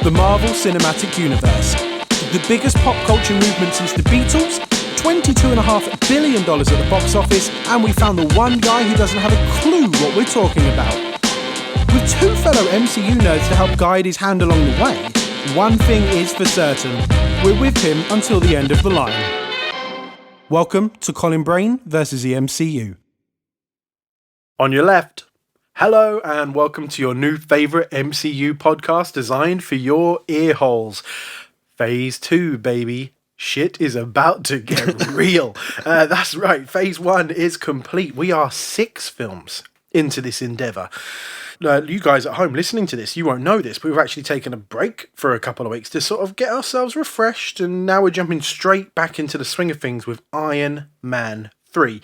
The Marvel Cinematic Universe. The biggest pop culture movement since the Beatles, $22.5 billion at the box office, and we found the one guy who doesn't have a clue what we're talking about. With two fellow MCU nerds to help guide his hand along the way, one thing is for certain, we're with him until the end of the line. Welcome to Colin Brain versus the MCU. On your left, hello and welcome to your new favourite MCU podcast designed for your ear holes. Phase 2, baby. Shit is about to get real. That's right, Phase 1 is complete. We are 6 films into this endeavour. You guys at home listening to this, you won't know this, but we've actually taken a break for a couple of weeks to sort of get ourselves refreshed, and now we're jumping straight back into the swing of things with Iron Man 3.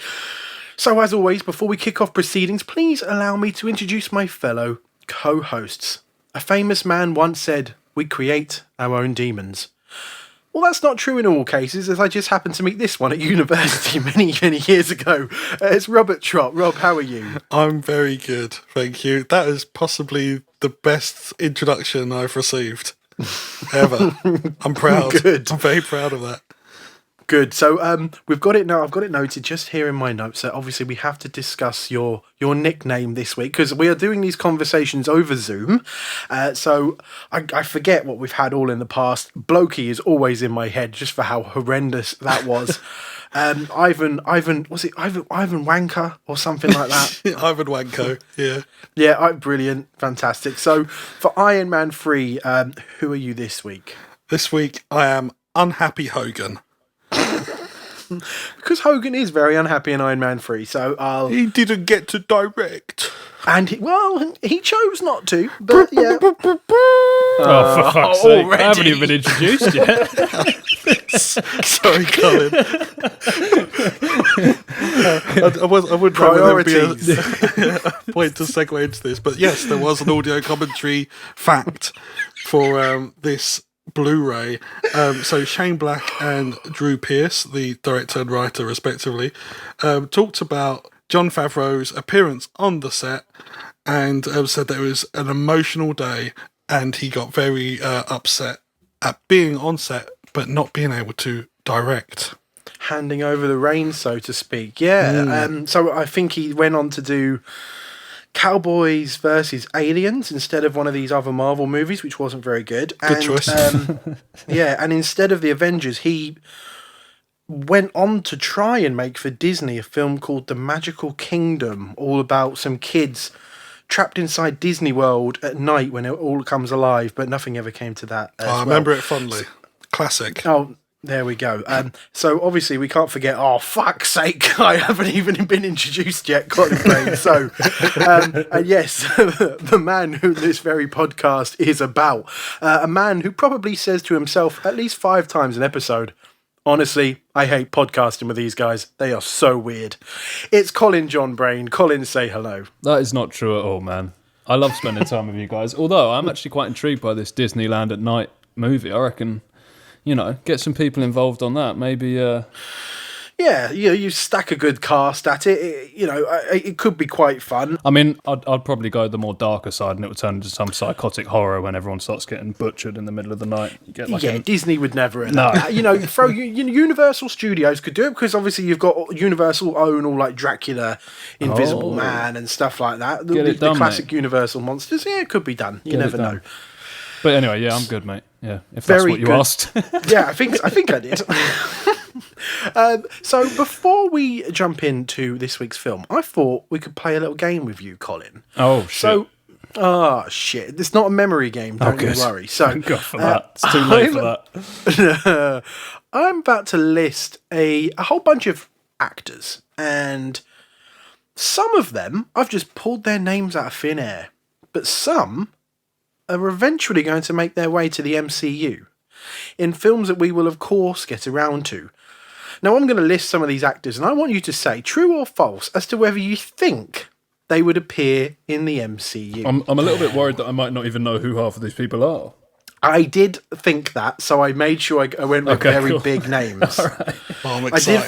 So as always, before we kick off proceedings, please allow me to introduce my fellow co-hosts. A famous man once said, "We create our own demons." Well, that's not true in all cases, as I just happened to meet this one at university many, many years ago. It's Robert Trott. Rob, how are you? I'm very good, thank you. That is possibly the best introduction I've received ever. I'm proud. Good. I'm very proud of that. Good. So we've got it now. I've got it noted just here in my notes that obviously we have to discuss your nickname this week because we are doing these conversations over Zoom. So I forget what we've had all in the past. Blokey is always in my head just for how horrendous that was. Ivan, was it Ivan Wanker or something like that? Ivan Wanko, yeah. Yeah, brilliant. Fantastic. So for Iron Man 3, who are you this week? This week I am Unhappy Hogan. Because Hogan is very unhappy in Iron Man 3, so He didn't get to direct. And he chose not to, but yeah. Oh, for fuck's sake. Already? I haven't even been introduced yet. Sorry, Colin. I wouldn't Priorities. Be a point to segue into this, but yes, there was an audio commentary fact for this Blu-ray. So Shane Black and Drew Pearce, the director and writer respectively, talked about Jon Favreau's appearance on the set and said that it was an emotional day and he got very upset at being on set but not being able to direct. Handing over the reins, so to speak. Yeah. So I think he went on to do Cowboys versus Aliens instead of one of these other Marvel movies, which wasn't very good. Good choice. Yeah, and instead of the Avengers, he went on to try and make for Disney a film called The Magical Kingdom, all about some kids trapped inside Disney World at night when it all comes alive, but nothing ever came to that. I remember it fondly. Classic. Oh, there we go. So obviously we can't forget, oh, fuck's sake, I haven't even been introduced yet, Colin Brain. So, and yes, the man who this very podcast is about, a man who probably says to himself at least 5 times an episode, honestly, I hate podcasting with these guys. They are so weird. It's Colin John Brain. Colin, say hello. That is not true at all, man. I love spending time with you guys. Although I'm actually quite intrigued by this Disneyland at Night movie. I reckon, get some people involved on that. Maybe, Yeah, you stack a good cast at it. It could be quite fun. I mean, I'd probably go the more darker side and it would turn into some psychotic horror when everyone starts getting butchered in the middle of the night. You get Disney would never allow that. Universal Studios could do it because obviously you've got Universal own all like Dracula, Invisible Man and stuff like that. The classic mate. Universal monsters. Yeah, it could be done. You never know. But anyway, yeah, I'm good, mate. Yeah, if that's what you asked. Yeah, I think I did. So before we jump into this week's film, I thought we could play a little game with you, Colin. Oh, shit. Shit. It's not a memory game, don't you worry. So, thank God for that. It's too late for that. I'm about to list a whole bunch of actors, and some of them, I've just pulled their names out of thin air, but some are eventually going to make their way to the MCU in films that we will, of course, get around to. Now, I'm going to list some of these actors, and I want you to say true or false as to whether you think they would appear in the MCU. I'm a little bit worried that I might not even know who half of these people are. I did think that, so I made sure I went with very big names. Well, I'm excited.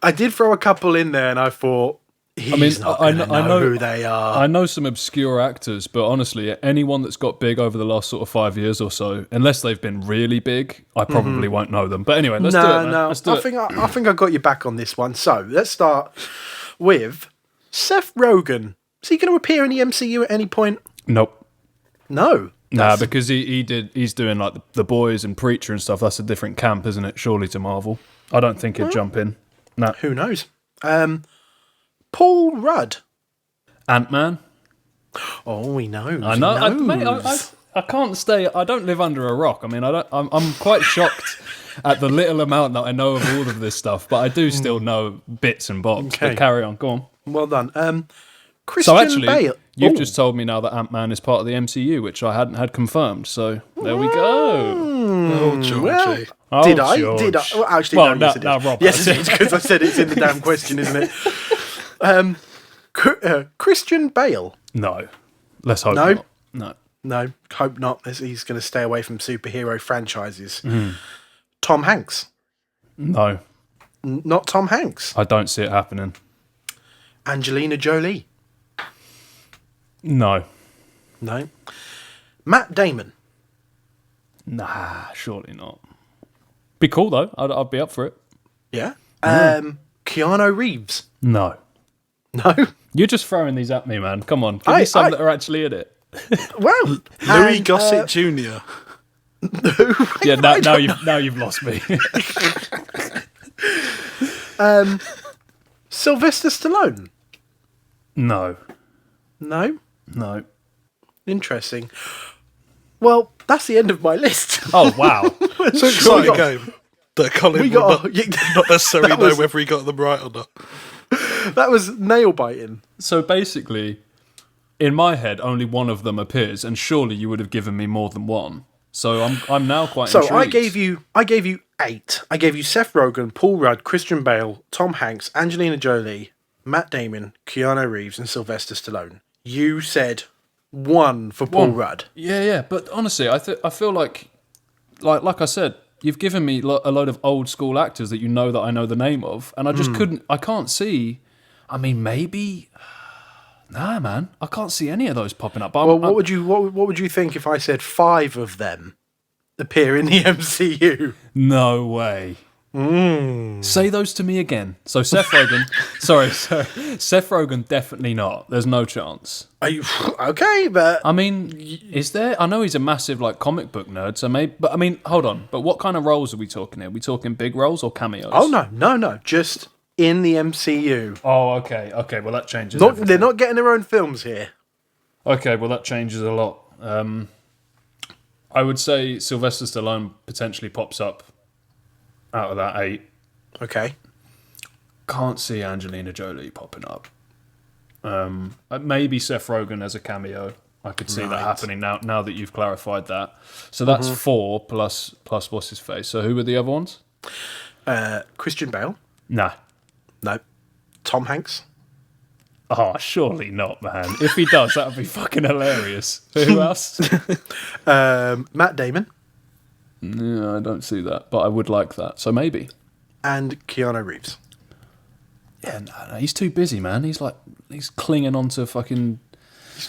I did throw a couple in there, and I thought, He's not going to know who they are. I know some obscure actors, but honestly, anyone that's got big over the last sort of 5 years or so, unless they've been really big, I probably won't know them. But anyway, let's do it, man. Let's do it. I think I got you back on this one. So let's start with Seth Rogen. Is he going to appear in the MCU at any point? Nope. No. Nah, because he's doing like the Boys and Preacher and stuff. That's a different camp, isn't it? Surely to Marvel. I don't think he'd jump in. Nah. Who knows? Paul Rudd. Ant-Man. Oh, he knows. I know. He knows. I can't stay. I don't live under a rock. I mean, I'm quite shocked at the little amount that I know of all of this stuff, but I do still know bits and bobs. Okay. But carry on. Go on. Well done. Christian So actually, Bale. you've just told me now that Ant-Man is part of the MCU, which I hadn't had confirmed. So there we go. Oh, Georgie. Well, Oh, did I? George. Did I? Well, actually, Well, no, yes, it now is. Rob Yes, has. it is, because I said it's in the damn question, isn't it? Christian Bale. No. Let's hope No? not. No. No, hope not. He's going to stay away from superhero franchises. Mm. Tom Hanks. No. Not Tom Hanks. I don't see it happening. Angelina Jolie. No. No. Matt Damon. Nah, surely not. Be cool though. I'd be up for it. Yeah. Keanu Reeves. No. No. You're just throwing these at me, man. Come on. Give me some that are actually in it. Well, Louis Gossett Jr. Yeah, now you've lost me. Sylvester Stallone. No. No. No. Interesting. Well, that's the end of my list. Oh wow. It's an exciting game that Colin will not necessarily know whether he got them right or not. That was nail biting. So basically, in my head, only one of them appears, and surely you would have given me more than one. So I'm now quite intrigued. So I gave you 8. I gave you Seth Rogen, Paul Rudd, Christian Bale, Tom Hanks, Angelina Jolie, Matt Damon, Keanu Reeves, and Sylvester Stallone. You said 1 for Paul Rudd. Yeah. But honestly, I feel like I said, you've given me a load of old school actors that you know that I know the name of, and I just can't see. I mean, maybe. Nah, man, I can't see any of those popping up. But Well, what would you think if I said 5 of them appear in the MCU? No way. Say those to me again. So Seth Rogen, sorry, Seth Rogen, definitely not. There's no chance. Are you okay? But I mean, is there? I know he's a massive comic book nerd, so maybe. But I mean, hold on. But what kind of roles are we talking here? Are we talking big roles or cameos? oh no, just in the MCU. Oh, okay. Well, that changes. They're not getting their own films here. Okay, well, that changes a lot. I would say Sylvester Stallone potentially pops up out of that 8. Okay. Can't see Angelina Jolie popping up. Maybe Seth Rogen as a cameo. I could see that happening now that you've clarified that. So that's 4 plus what's his face. So who were the other ones? Christian Bale. Nah. No. Tom Hanks. Oh, surely not, man. If he does, that would be fucking hilarious. Who else? Matt Damon. Yeah, I don't see that, but I would like that. So maybe. And Keanu Reeves. Yeah, no, he's too busy, man. He's clinging on to fucking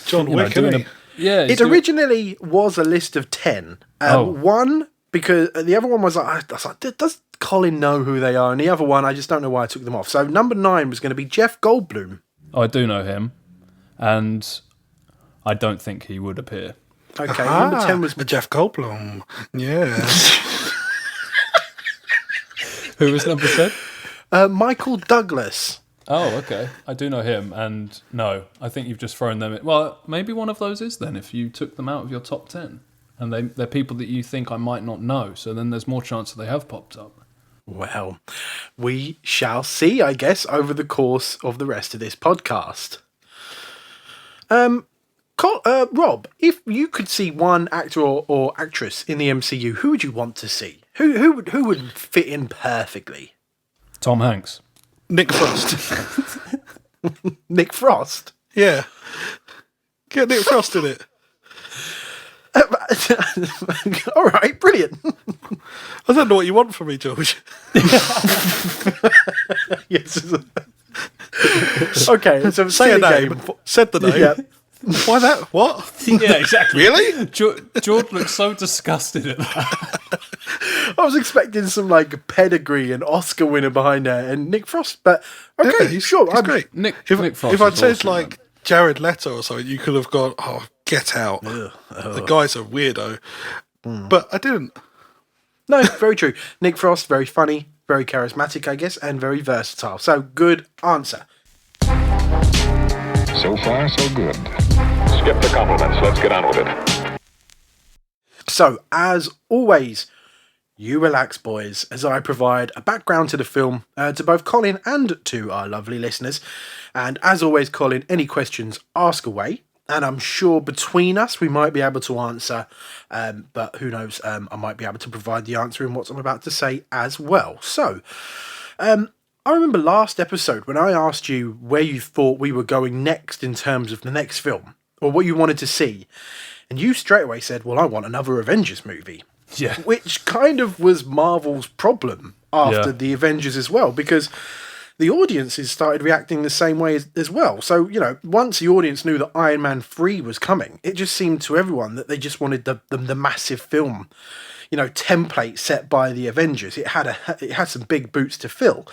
John Wick, isn't he? Yeah. It originally was a list of 10. One, because the other one was I was like, does Colin know who they are? And the other one, I just don't know why I took them off. So number 9 was going to be Jeff Goldblum. Oh, I do know him, and I don't think he would appear. Okay, number 10 was Jeff Goldblum. Yeah. Who was number 10? Michael Douglas. Oh, okay. I do know him, and no, I think you've just thrown them in. Well, maybe one of those is then, if you took them out of your top 10. And they're people that you think I might not know, so then there's more chance that they have popped up. Well, we shall see, I guess, over the course of the rest of this podcast. Rob, if you could see one actor or actress in the MCU, who would you want to see? Who would fit in perfectly? Tom Hanks. Nick Frost. Nick Frost? Yeah. Get Nick Frost in it. All right, brilliant. I don't know what you want from me, George. Yes. Okay, so Say a silly name. game. Said the name. Yeah. Why that? What? Yeah, exactly. Really? George looks so disgusted at that. I was expecting some like pedigree and Oscar winner behind there and Nick Frost, but okay, Yeah, sure. He's great. Nick if Frost I'd is said awesome, like Jared Leto or something, you could have gone, oh, get out. The guy's a weirdo. But I didn't. No, very true. Nick Frost, very funny, very charismatic, I guess, and very versatile. So good answer. So far, so good. Skip the compliments. Let's get on with it. So, as always, you relax, boys, as I provide a background to the film to both Colin and to our lovely listeners. And as always, Colin, any questions, ask away. And I'm sure between us we might be able to answer, but who knows, I might be able to provide the answer in what I'm about to say as well. So, I remember last episode when I asked you where you thought we were going next in terms of the next film, or what you wanted to see. And you straight away said, well, I want another Avengers movie. Yeah. Which kind of was Marvel's problem after the Avengers as well, because the audiences started reacting the same way as well. So, once the audience knew that Iron Man 3 was coming, it just seemed to everyone that they just wanted the massive film, template set by the Avengers. It had some big boots to fill.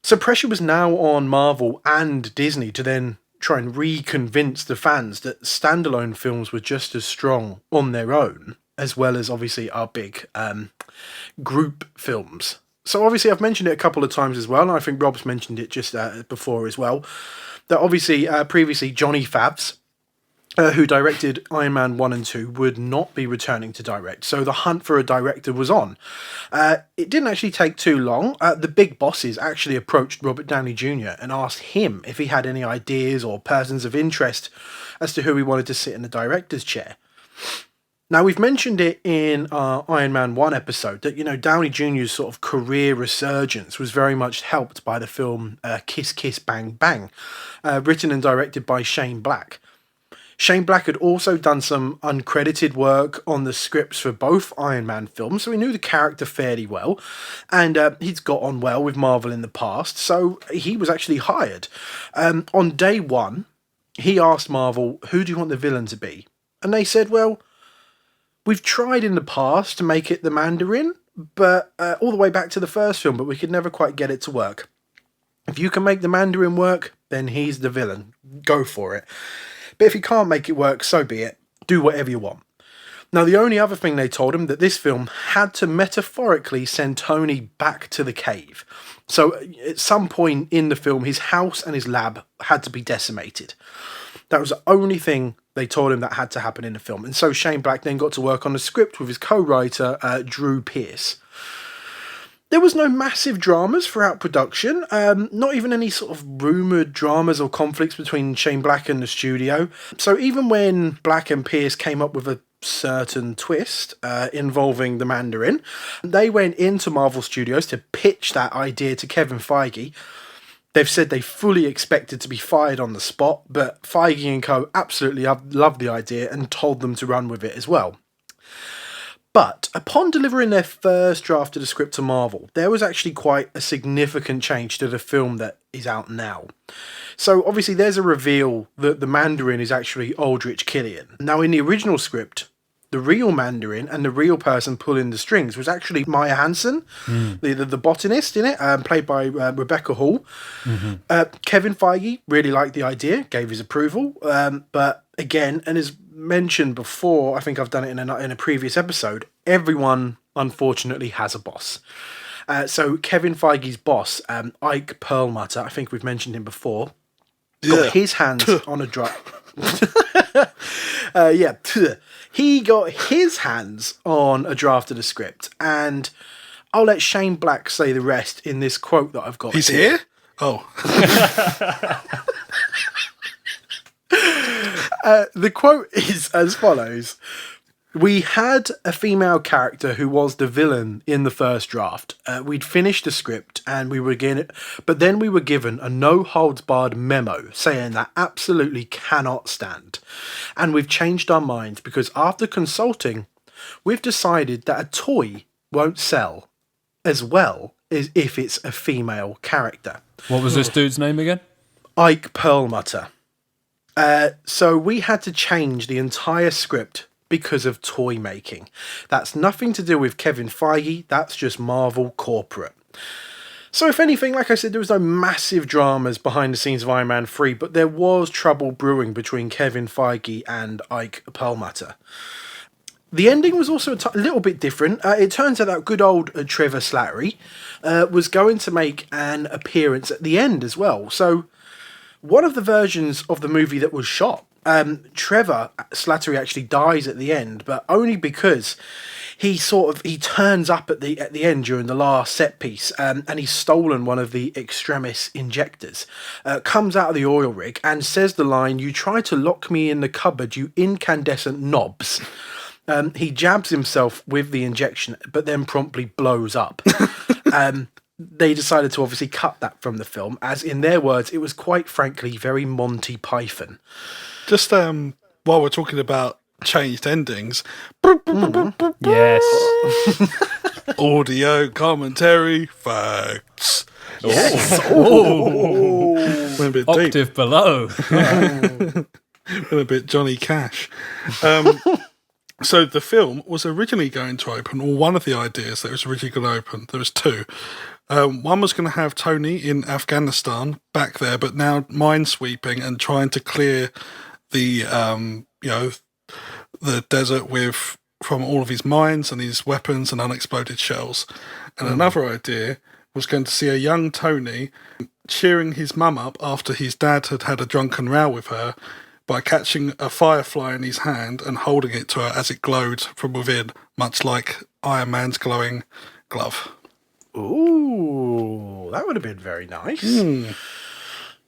So pressure was now on Marvel and Disney to then try and reconvince the fans that standalone films were just as strong on their own, as well as obviously our big group films. So obviously I've mentioned it a couple of times as well, and I think Rob's mentioned it just before as well, that obviously previously Johnny Favs, who directed Iron Man 1 and 2, would not be returning to direct. So the hunt for a director was on. It didn't actually take too long. The big bosses actually approached Robert Downey Jr. and asked him if he had any ideas or persons of interest as to who he wanted to sit in the director's chair. Now, we've mentioned it in our Iron Man 1 episode that, Downey Jr.'s sort of career resurgence was very much helped by the film Kiss Kiss Bang Bang, written and directed by Shane Black. Shane Black had also done some uncredited work on the scripts for both Iron Man films, so he knew the character fairly well, and he's got on well with Marvel in the past, so he was actually hired. On day one, he asked Marvel, who do you want the villain to be? And they said, well, we've tried in the past to make it the Mandarin, but all the way back to the first film, but we could never quite get it to work. If you can make the Mandarin work, then he's the villain. Go for it. But if you can't make it work, so be it. Do whatever you want. Now, the only other thing they told him that this film had to metaphorically send Tony back to the cave. So at some point in the film, his house and his lab had to be decimated. That was the only thing they told him that had to happen in the film. And so Shane Black then got to work on the script with his co-writer, Drew Pearce. There was no massive dramas throughout production, not even any sort of rumoured dramas or conflicts between Shane Black and the studio. So even when Black and Pearce came up with a certain twist involving the Mandarin, they went into Marvel Studios to pitch that idea to Kevin Feige. They've said they fully expected to be fired on the spot, but Feige and co. absolutely loved the idea and told them to run with it as well. But upon delivering their first draft of the script to Marvel, there was actually quite a significant change to the film that is out now. So obviously there's a reveal that the Mandarin is actually Aldrich Killian. Now in the original script, the real Mandarin and the real person pulling the strings was actually Maya Hansen, the botanist in it, played by Rebecca Hall. Mm-hmm. Kevin Feige really liked the idea, gave his approval, but again, and as mentioned before, I think I've done it in a previous episode, everyone unfortunately has a boss. So Kevin Feige's boss, Ike Perlmutter, I think we've mentioned him before, got his hands on a draft. He got his hands on a draft of the script, and I'll let Shane Black say the rest in this quote that I've got. He's here? Oh. The quote is as follows. We had a female character who was the villain in the first draft. We'd finished the script and but then we were given a no-holds-barred memo saying that absolutely cannot stand. And we've changed our minds because after consulting, we've decided that a toy won't sell as well if it's a female character. What was this dude's name again? Ike Perlmutter. So we had to change the entire script because of toy making. That's nothing to do with Kevin Feige, that's just Marvel corporate. So if anything, like I said, there was no massive dramas behind the scenes of Iron Man 3, but there was trouble brewing between Kevin Feige and Ike Perlmutter. The ending was also a little bit different. It turns out that good old Trevor Slattery was going to make an appearance at the end as well. So one of the versions of the movie that was shot, Trevor Slattery actually dies at the end, but only because he turns up at the end during the last set piece, and he's stolen one of the extremis injectors, comes out of the oil rig and says the line, "You try to lock me in the cupboard, you incandescent knobs." He jabs himself with the injection, but then promptly blows up. They decided to obviously cut that from the film, as in their words, it was quite frankly very Monty Python. Just while we're talking about changed endings, Yes. audio commentary facts. Yes. Went a bit deep. Octave below. Went a bit Johnny Cash. So the film was originally going to open, or one of the ideas that was originally going to open, there was two. One was going to have Tony in Afghanistan back there, but now minesweeping and trying to clear the the desert from all of his mines and his weapons and unexploded shells. And another idea was going to see a young Tony cheering his mum up after his dad had had a drunken row with her by catching a firefly in his hand and holding it to her as it glowed from within, much like Iron Man's glowing glove. Ooh, that would have been very nice.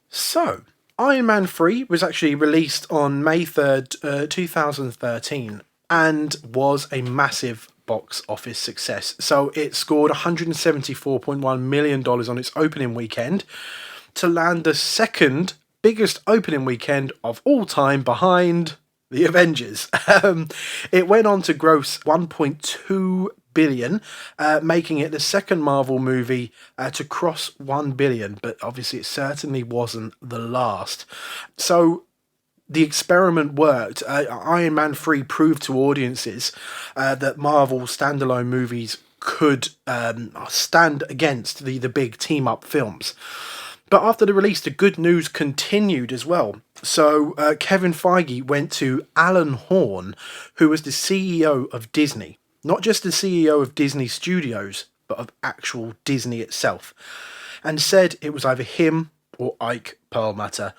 So, Iron Man 3 was actually released on May 3rd, 2013, and was a massive box office success. So it scored $174.1 million on its opening weekend to land the second biggest opening weekend of all time behind The Avengers. It went on to gross $1.2 billion, making it the second Marvel movie to cross $1 billion, but obviously it certainly wasn't the last. So the experiment worked. Iron Man 3 proved to audiences that Marvel standalone movies could stand against the big team-up films. But after the release, the good news continued as well. So Kevin Feige went to Alan Horn, who was the CEO of Disney. Not just the CEO of Disney Studios, but of actual Disney itself. And said it was either him or Ike Perlmutter.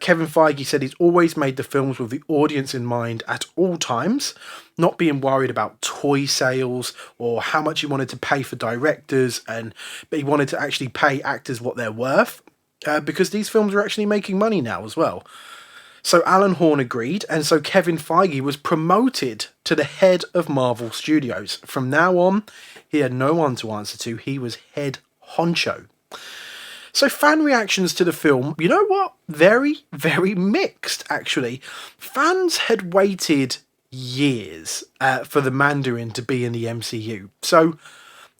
Kevin Feige said he's always made the films with the audience in mind at all times, not being worried about toy sales or how much he wanted to pay for directors, but he wanted to actually pay actors what they're worth, because these films are actually making money now as well. So Alan Horn agreed, and so Kevin Feige was promoted to the head of Marvel Studios. From now on, he had no one to answer to. He was head honcho. So fan reactions to the film, you know what? Very, very mixed, actually. Fans had waited years for the Mandarin to be in the MCU. So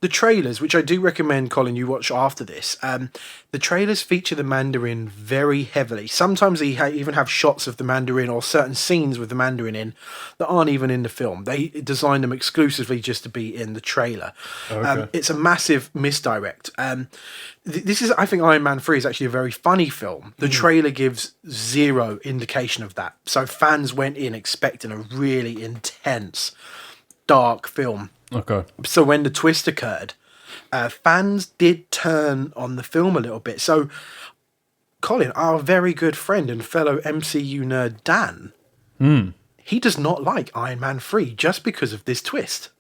the trailers, which I do recommend, Colin, you watch after this, the trailers feature the Mandarin very heavily. Sometimes they even have shots of the Mandarin or certain scenes with the Mandarin in that aren't even in the film. They designed them exclusively just to be in the trailer. Okay. It's a massive misdirect. This is, I think Iron Man 3 is actually a very funny film. The trailer gives zero indication of that. So fans went in expecting a really intense, dark film. Okay. So when the twist occurred, fans did turn on the film a little bit. So Colin, our very good friend and fellow MCU nerd Dan, he does not like Iron Man 3 just because of this twist.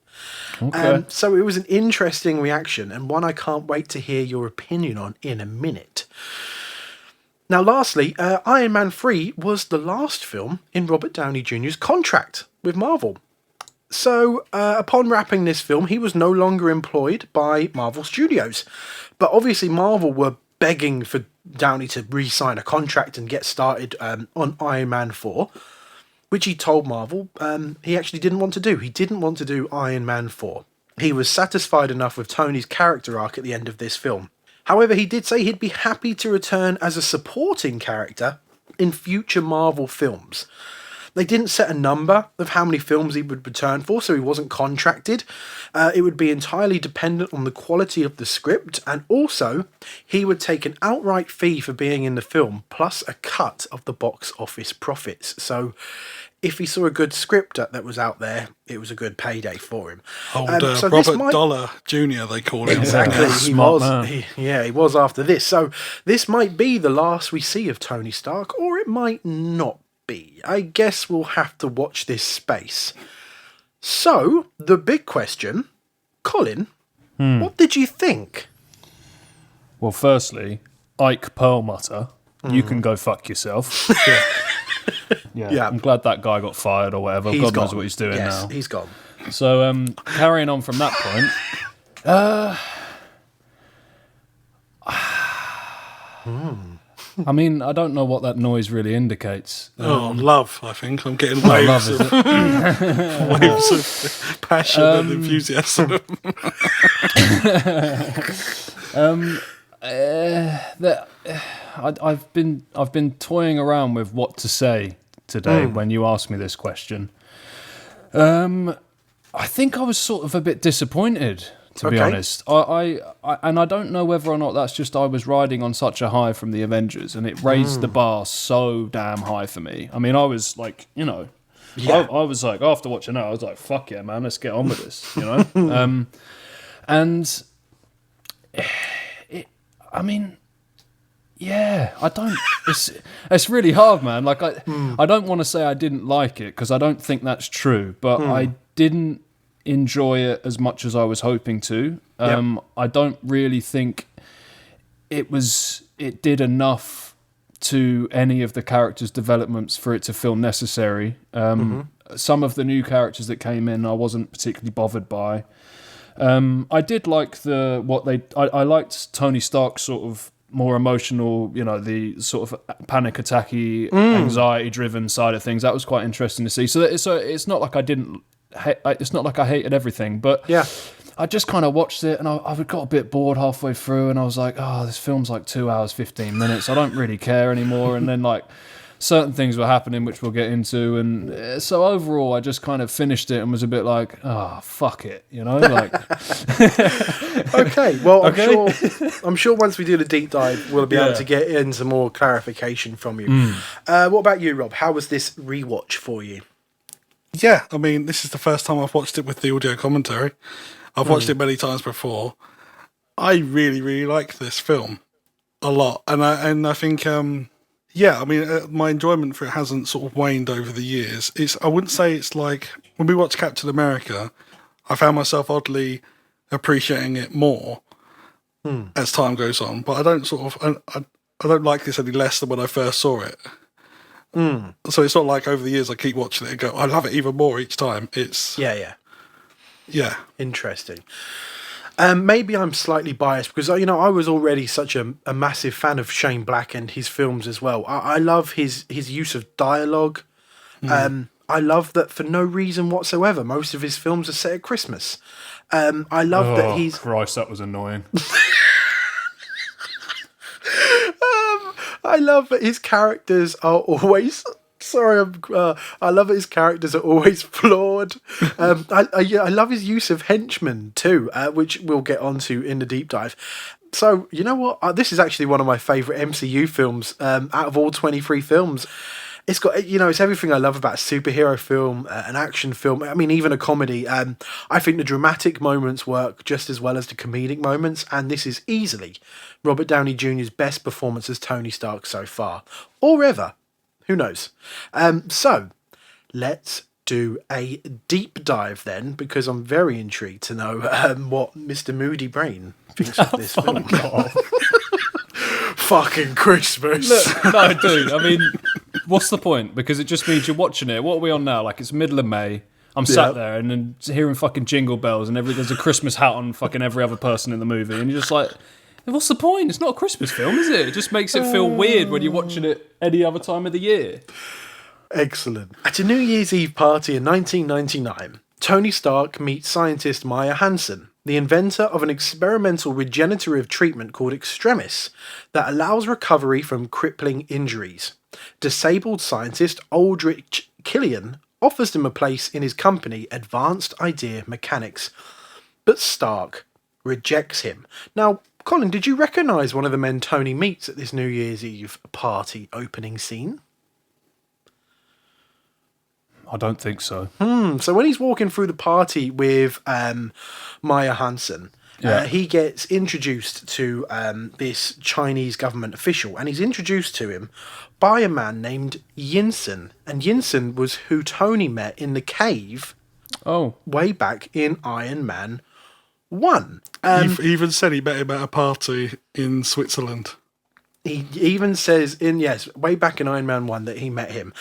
Okay. So it was an interesting reaction, and one I can't wait to hear your opinion on in a minute. Now, lastly, Iron Man 3 was the last film in Robert Downey Jr.'s contract with Marvel. So, upon wrapping this film, he was no longer employed by Marvel Studios. But obviously, Marvel were begging for Downey to re-sign a contract and get started on Iron Man 4, which he told Marvel he actually didn't want to do. He didn't want to do Iron Man 4. he was satisfied enough with Tony's character arc at the end of this film. However, he did say he'd be happy to return as a supporting character in future Marvel films. They didn't set a number of how many films he would return for, so he wasn't contracted. It would be entirely dependent on the quality of the script, and also he would take an outright fee for being in the film, plus a cut of the box office profits. So if he saw a good script that was out there, it was a good payday for him. So Robert Dollar Jr., they call him. Exactly. Yeah. Smart man. He was after this. So this might be the last we see of Tony Stark, or it might not be. I guess we'll have to watch this space. So, the big question, Colin, what did you think? Well, firstly, Ike Perlmutter, you can go fuck yourself. Yeah. I'm glad that guy got fired or whatever. He's God gone. knows what he's doing now. He's gone. So, carrying on from that point, I mean, I don't know what that noise really indicates. Love, I think. I'm getting Love, waves is of, it? waves of passion and enthusiasm. I've been toying around with what to say today when you asked me this question. I think I was sort of a bit disappointed, to be honest. I don't know whether or not that's just I was riding on such a high from the Avengers, and it raised the bar so damn high for me. I mean, I was like, I was like, after watching that, I was like, fuck yeah, man, let's get on with this, and I mean, yeah, I don't. It's really hard, man. Like I don't want to say I didn't like it because I don't think that's true, but I didn't enjoy it as much as I was hoping to. I don't really think it did enough to any of the characters' developments for it to feel necessary. Some of the new characters that came in, I wasn't particularly bothered by. I did like I liked Tony Stark's sort of more emotional, the sort of panic attacky, anxiety-driven side of things. That was quite interesting to see. So it's not like I didn't. It's not like I hated everything, but I just kind of watched it and I got a bit bored halfway through, and I was like, oh, this film's like 2 hours 15 minutes. I don't really care anymore. And then like certain things were happening which we'll get into, and so overall I just kind of finished it and was a bit like, oh, fuck it, like. Okay, well, I'm sure once we do the deep dive we'll be able to get into more clarification from you. What about you, Rob? How was this rewatch for you? Yeah, I mean, this is the first time I've watched it with the audio commentary. I've watched it many times before. I really, really like this film a lot, and I think, my enjoyment for it hasn't sort of waned over the years. I wouldn't say it's like when we watched Captain America, I found myself oddly appreciating it more as time goes on, but I don't I don't like this any less than when I first saw it. So it's not like over the years I keep watching it and go, I love it even more each time. It's yeah. Interesting. Maybe I'm slightly biased because I was already such a massive fan of Shane Black and his films as well. I love his use of dialogue. I love that for no reason whatsoever. Most of his films are set at Christmas. I love that he's. Christ, that was annoying. I love that his characters are always. I love that his characters are always flawed. I love his use of henchmen too, which we'll get onto in the deep dive. So you know what? This is actually one of my favourite MCU films out of all 23 films. It's got, it's everything I love about a superhero film, an action film. I mean, even a comedy. I think the dramatic moments work just as well as the comedic moments, and this is easily Robert Downey Jr.'s best performance as Tony Stark so far, or ever. Who knows? So, let's do a deep dive then, because I'm very intrigued to know what Mr. Moody Brain thinks of this film. Fucking Christmas. Look, no, dude, I mean, what's the point? Because it just means you're watching it. What are we on now? Like, it's middle of May. I'm sat there and then hearing fucking jingle bells and there's a Christmas hat on fucking every other person in the movie. And you're just like, what's the point? It's not a Christmas film, is it? It just makes it feel weird when you're watching it any other time of the year. Excellent. At a New Year's Eve party in 1999, Tony Stark meets scientist Maya Hansen, the inventor of an experimental regenerative treatment called Extremis that allows recovery from crippling injuries. Disabled scientist Aldrich Killian offers him a place in his company, Advanced Idea Mechanics, but Stark rejects him. Now, Colin, did you recognise one of the men Tony meets at this New Year's Eve party opening scene? I don't think so. So when he's walking through the party with Maya Hansen, he gets introduced to this Chinese government official, and he's introduced to him by a man named Yinsen. And Yinsen was who Tony met in the cave way back in Iron Man 1. He even said he met him at a party in Switzerland. He even says way back in Iron Man 1 that he met him.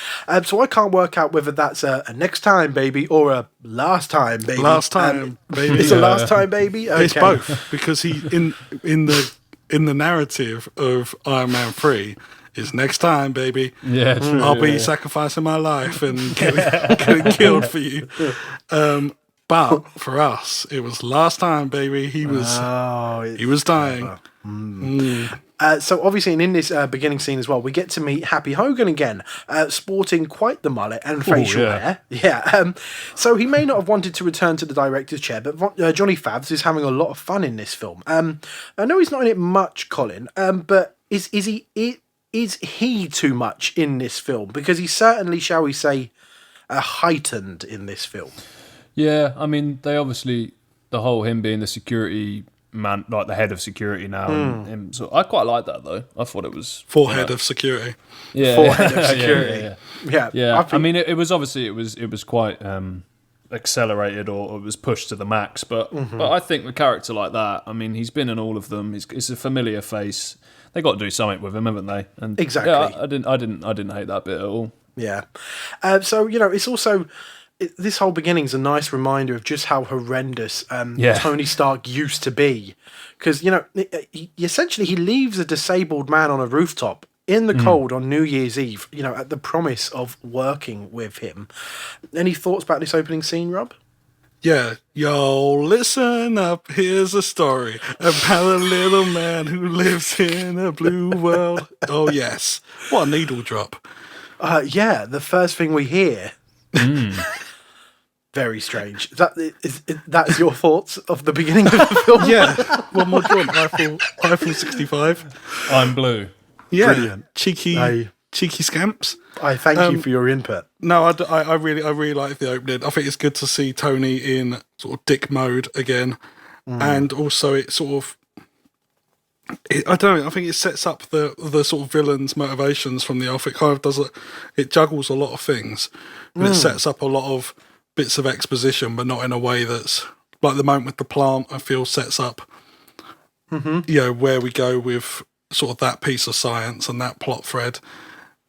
So I can't work out whether that's a next time baby or a last time baby. Last time baby. It's a last time baby? Okay. It's both, because he in the narrative of Iron Man 3 is next time baby. Yeah, true. I'll be sacrificing my life and getting killed for you. But for us, it was last time, baby. He was dying. So obviously, and in this beginning scene as well, we get to meet Happy Hogan again, sporting quite the mullet and facial hair. Yeah. So he may not have wanted to return to the director's chair, but Johnny Favs is having a lot of fun in this film. I know he's not in it much, Colin, but is he too much in this film? Because he's certainly, shall we say, heightened in this film. Yeah, I mean, they obviously, the whole him being the security man, like the head of security now, and him, so I quite like that though. I thought it was forehead of security. Yeah, forehead of security. Yeah. I mean, it was obviously it was quite accelerated or it was pushed to the max, but I think a character like that, I mean, he's been in all of them. It's a familiar face. They got to do something with him, haven't they? And exactly. Yeah, I didn't hate that bit at all. Yeah. So it's also. This whole beginning's a nice reminder of just how horrendous Tony Stark used to be. Because, essentially he leaves a disabled man on a rooftop in the cold on New Year's Eve, at the promise of working with him. Any thoughts about this opening scene, Rob? Yeah. Yo, listen up, here's a story about a little man who lives in a blue world. Oh, yes. What a needle drop. The first thing we hear... Very strange. That's your thoughts of the beginning of the film? Yeah. One more drawn. Eiffel 65. I'm blue. Yeah. Brilliant. Cheeky scamps. I thank you for your input. No, I really like the opening. I think it's good to see Tony in sort of dick mode again. And also it sort of... I don't know. I think it sets up the sort of villain's motivations from the off. It kind of does it juggles a lot of things, and it sets up a lot of bits of exposition, but not in a way that's like the moment with the plant. I feel sets up, where we go with sort of that piece of science and that plot thread.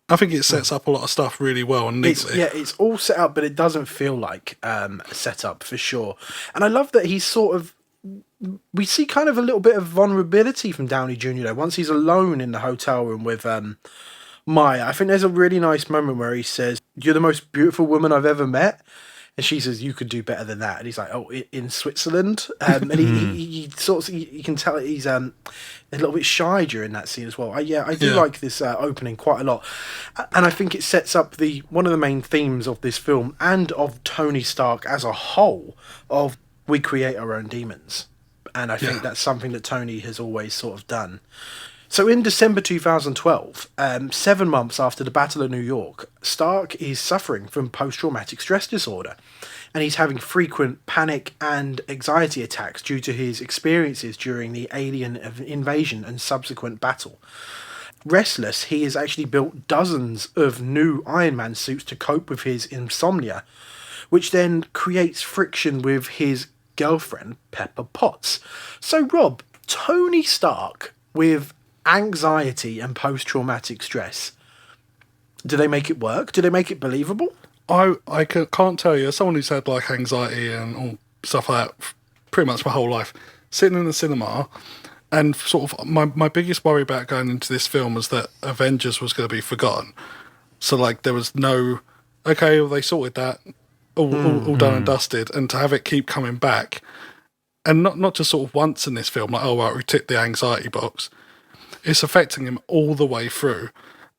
I think it sets up a lot of stuff really well and neatly. It's all set up, but it doesn't feel like a setup for sure. And I love that he's sort of. We see kind of a little bit of vulnerability from Downey Jr. though. Once he's alone in the hotel room with Maya, I think there's a really nice moment where he says, "You're the most beautiful woman I've ever met," and she says, "You could do better than that." And he's like, "Oh, in Switzerland," and he sort of you can tell he's a little bit shy during that scene as well. I do like this opening quite a lot, and I think it sets up one of the main themes of this film and of Tony Stark as a whole of we create our own demons. And I think that's something that Tony has always sort of done. So in December 2012, 7 months after the Battle of New York, Stark is suffering from post-traumatic stress disorder. And he's having frequent panic and anxiety attacks due to his experiences during the alien invasion and subsequent battle. Restless, he has actually built dozens of new Iron Man suits to cope with his insomnia, which then creates friction with his girlfriend, Pepper Potts. So, Rob, Tony Stark with anxiety and post-traumatic stress, do they make it work? Do they make it believable? I can't tell you, as someone who's had like anxiety and all stuff like that pretty much my whole life, sitting in the cinema, and sort of my biggest worry about going into this film was that Avengers was going to be forgotten. So like there was no, okay, well, they sorted that. all done and dusted, and to have it keep coming back, and not just sort of once in this film, like, oh, right, we ticked the anxiety box. It's affecting him all the way through.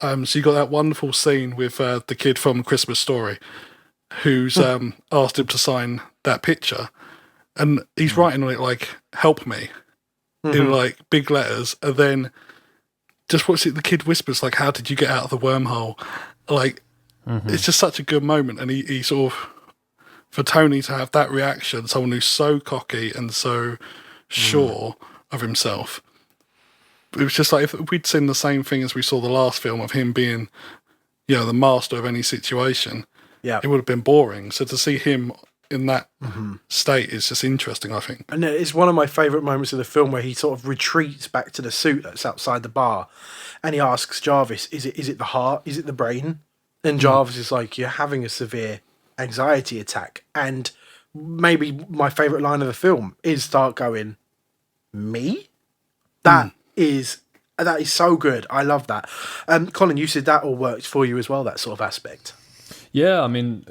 So you got that wonderful scene with the kid from Christmas Story, who's asked him to sign that picture, and he's writing on it like "Help me" in like big letters, and then just what's it? The kid whispers like, "How did you get out of the wormhole?" Like, it's just such a good moment, and he sort of, for Tony to have that reaction, someone who's so cocky and so sure of himself. It was just like if we'd seen the same thing as we saw the last film of him being, the master of any situation, it would have been boring. So to see him in that state is just interesting, I think. And it's one of my favourite moments of the film where he sort of retreats back to the suit that's outside the bar, and he asks Jarvis, "Is it the heart? Is it the brain?" And Jarvis is like, "You're having a severe anxiety attack." And maybe my favourite line of the film is Stark going, "Me?" That is so good. I love that. Colin, you said that all worked for you as well, that sort of aspect. Yeah, I mean,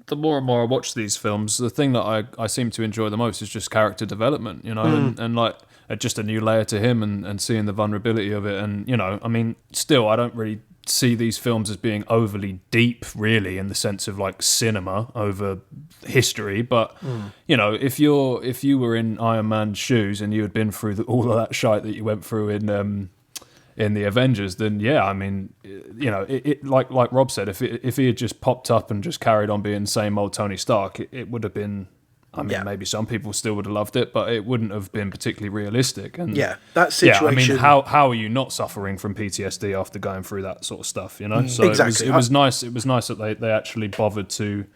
the more and more I watch these films, the thing that I seem to enjoy the most is just character development, and like just a new layer to him and seeing the vulnerability of it. And, I mean, still, I don't really see these films as being overly deep, really, in the sense of like cinema over history. But, if you were in Iron Man's shoes and you had been through all of that shite that you went through in the Avengers, then I mean, it like Rob said, if he had just popped up and just carried on being the same old Tony Stark, it would have been. I mean, maybe some people still would have loved it, but it wouldn't have been particularly realistic. And that situation. I mean, how are you not suffering from PTSD after going through that sort of stuff? So exactly. It was nice. It was nice that they actually bothered to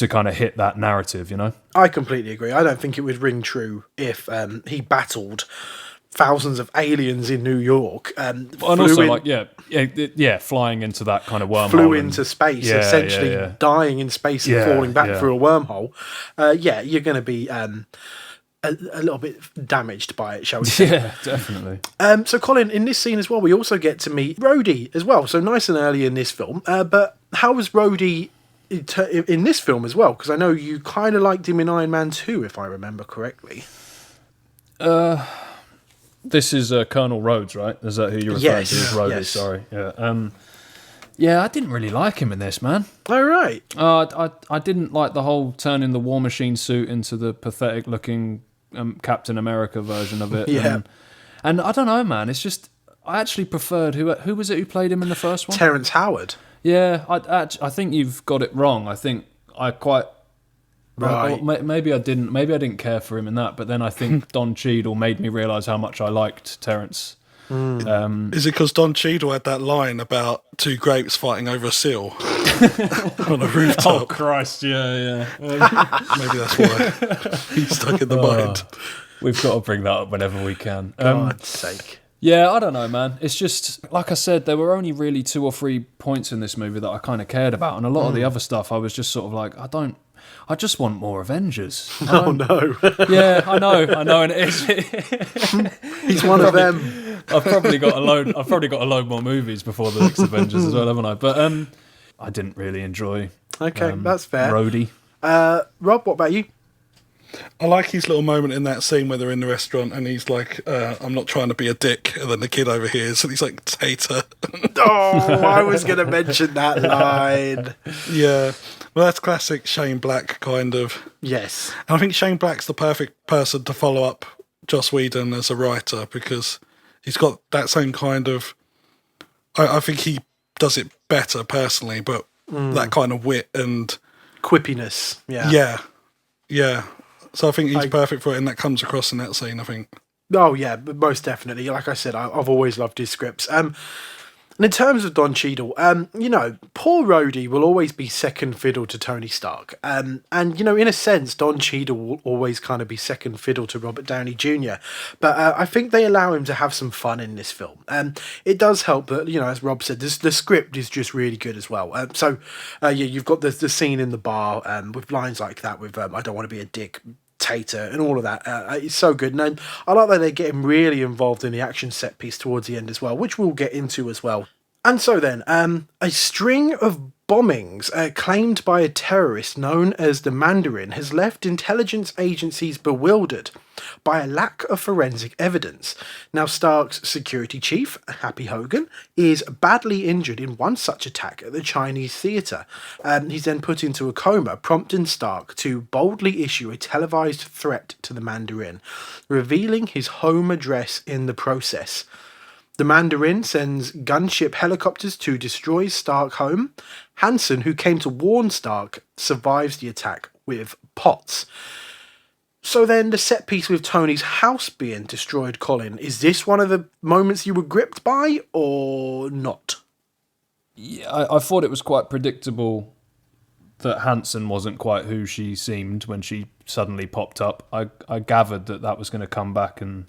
kind of hit that narrative. I completely agree. I don't think it would ring true if he battled thousands of aliens in New York, and also flying into that kind of wormhole, flew into space, essentially dying in space and falling back through a wormhole. You're going to be a little bit damaged by it, shall we say? Yeah, definitely. So, Colin, in this scene as well, we also get to meet Rhodey as well. So nice and early in this film. But how was Rhodey in this film as well? Because I know you kind of liked him in Iron Man 2, if I remember correctly. This is Colonel Rhodes, right? Is that who you're referring to? Rhodey, yes. Sorry. Yeah. I didn't really like him in this, man. All right. I didn't like the whole turning the War Machine suit into the pathetic-looking Captain America version of it. Yeah. And I don't know, man. It's just I actually preferred who was it who played him in the first one? Terrence Howard. Yeah, I think you've got it wrong. I think I quite. Right. Maybe I didn't care for him in that, but then I think Don Cheadle made me realise how much I liked Terrence. Is it because Don Cheadle had that line about two grapes fighting over a seal on a rooftop? Oh Christ, yeah. Maybe that's why he's stuck in the mind. We've got to bring that up whenever we can. God's sake. Yeah, I don't know, man. It's just, like I said, there were only really 2 or 3 points in this movie that I kind of cared about, and a lot of the other stuff I was just sort of like, I just want more Avengers. Oh no! Yeah, I know, and it is. He's one of them. I've probably got a load more movies before the next Avengers as well, haven't I? But I didn't really enjoy. Okay, that's fair. Rhodey. Rob, what about you? I like his little moment in that scene where they're in the restaurant and he's like, I'm not trying to be a dick. And then the kid overhears and he's like, Tater. Oh, I was going to mention that line. Yeah. Well, that's classic Shane Black kind of. Yes. And I think Shane Black's the perfect person to follow up Joss Whedon as a writer because he's got that same kind of. I think he does it better personally, but that kind of wit and quippiness. Yeah. Yeah. So I think he's perfect for it, and that comes across in that scene, I think. Oh, yeah, most definitely. Like I said, I've always loved his scripts. And in terms of Don Cheadle, poor Rhodey will always be second fiddle to Tony Stark. And, in a sense, Don Cheadle will always kind of be second fiddle to Robert Downey Jr. But I think they allow him to have some fun in this film. It does help that, as Rob said, the script is just really good as well. You've got the scene in the bar with lines like that with I don't want to be a dick, Tater, and all of that. It's so good. And I like that they get him really involved in the action set piece towards the end as well, which we'll get into as well. And so then, a string of bombings claimed by a terrorist known as the Mandarin has left intelligence agencies bewildered by a lack of forensic evidence. Now, Stark's security chief, Happy Hogan, is badly injured in one such attack at the Chinese theatre. He's then put into a coma, prompting Stark to boldly issue a televised threat to the Mandarin, revealing his home address in the process. The Mandarin sends gunship helicopters to destroy Stark home. Hansen, who came to warn Stark, survives the attack with pots. So then the set piece with Tony's house being destroyed, Colin, is this one of the moments you were gripped by or not? Yeah, I thought it was quite predictable that Hansen wasn't quite who she seemed when she suddenly popped up. I gathered that was going to come back and...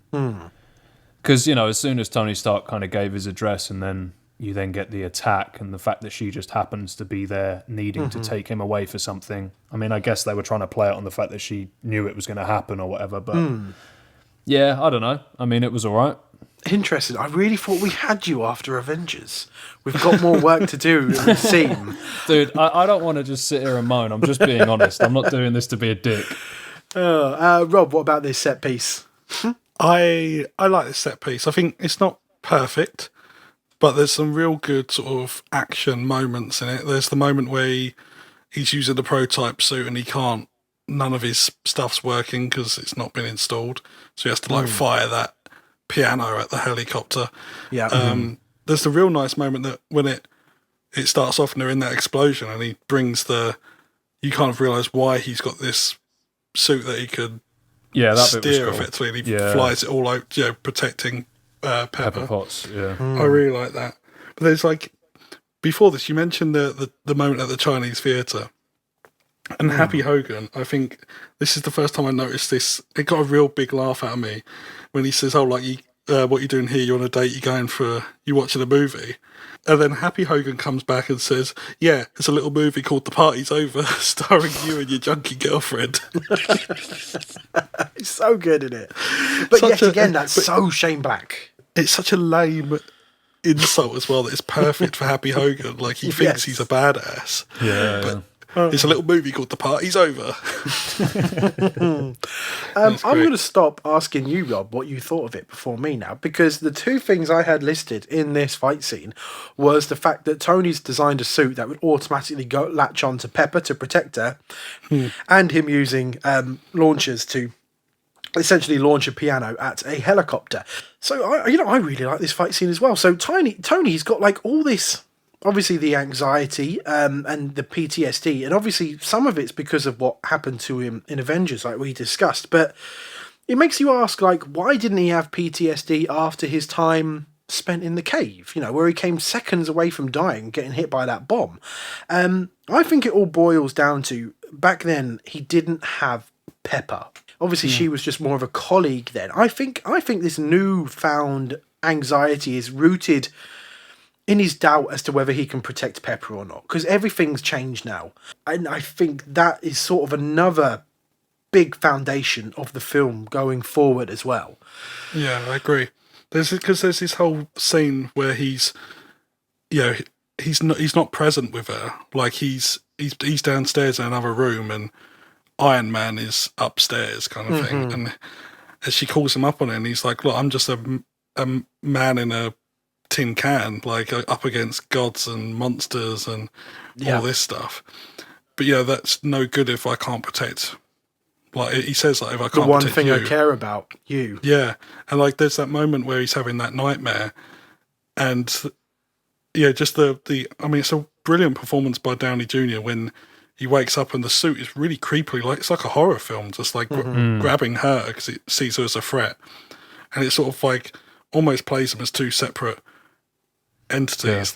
Because, as soon as Tony Stark kind of gave his address and then you then get the attack and the fact that she just happens to be there needing to take him away for something. I mean, I guess they were trying to play it on the fact that she knew it was going to happen or whatever. But, yeah, I don't know. I mean, it was all right. Interesting. I really thought we had you after Avengers. We've got more work to do, it would seem. Dude, I don't want to just sit here and moan. I'm just being honest. I'm not doing this to be a dick. Rob, what about this set piece? I like this set piece. I think it's not perfect, but there's some real good sort of action moments in it. There's the moment where he's using the prototype suit and none of his stuff's working because it's not been installed. So he has to fire that piano at the helicopter. Yeah. There's the real nice moment that when it starts off and they're in that explosion and he brings you kind of realise why he's got this suit that he could that bit was steer cool. effectively, and he flies it all out, protecting Pepper. Potts. Yeah, I really like that. But there's before this, you mentioned the moment at the Chinese theatre, and Happy Hogan. I think this is the first time I noticed this. It got a real big laugh out of me when he says, "Oh, what you doing here? You're on a date. You watching a movie." And then Happy Hogan comes back and says, "Yeah, it's a little movie called The Party's Over, starring you and your junkie girlfriend." It's so good, isn't it? But that's so Shane Black. It's such a lame insult as well that it's perfect for Happy Hogan. Like, he thinks he's a badass. Yeah. But it's a little movie called The Party's Over. I'm going to stop asking you, Rob, what you thought of it before me now, because the two things I had listed in this fight scene was the fact that Tony's designed a suit that would automatically latch on to Pepper to protect her, and him using launchers to essentially launch a piano at a helicopter. So I really like this fight scene as well. So Tony's got all this. Obviously, the anxiety and the PTSD, and obviously some of it's because of what happened to him in Avengers, like we discussed. But it makes you ask, why didn't he have PTSD after his time spent in the cave? Where he came seconds away from dying, getting hit by that bomb. I think it all boils down to back then he didn't have Pepper. Obviously, she was just more of a colleague then. I think this newfound anxiety is rooted in his doubt as to whether he can protect Pepper or not, because everything's changed now. And I think that is sort of another big foundation of the film going forward as well. Yeah, I agree. There's this whole scene where he's not present with her. Like he's downstairs in another room and Iron Man is upstairs, kind of thing. And as she calls him up on it, and he's like, "Look, I'm just a man in a tin can, up against gods and monsters and all this stuff. But that's no good if I can't protect." He says, if I can't the one protect thing you, I care about, you. Yeah, and there's that moment where he's having that nightmare, and just it's a brilliant performance by Downey Jr. when he wakes up and the suit is really creepily it's like a horror film, just grabbing her because it sees her as a threat, and it's sort of almost plays them as two separate entities.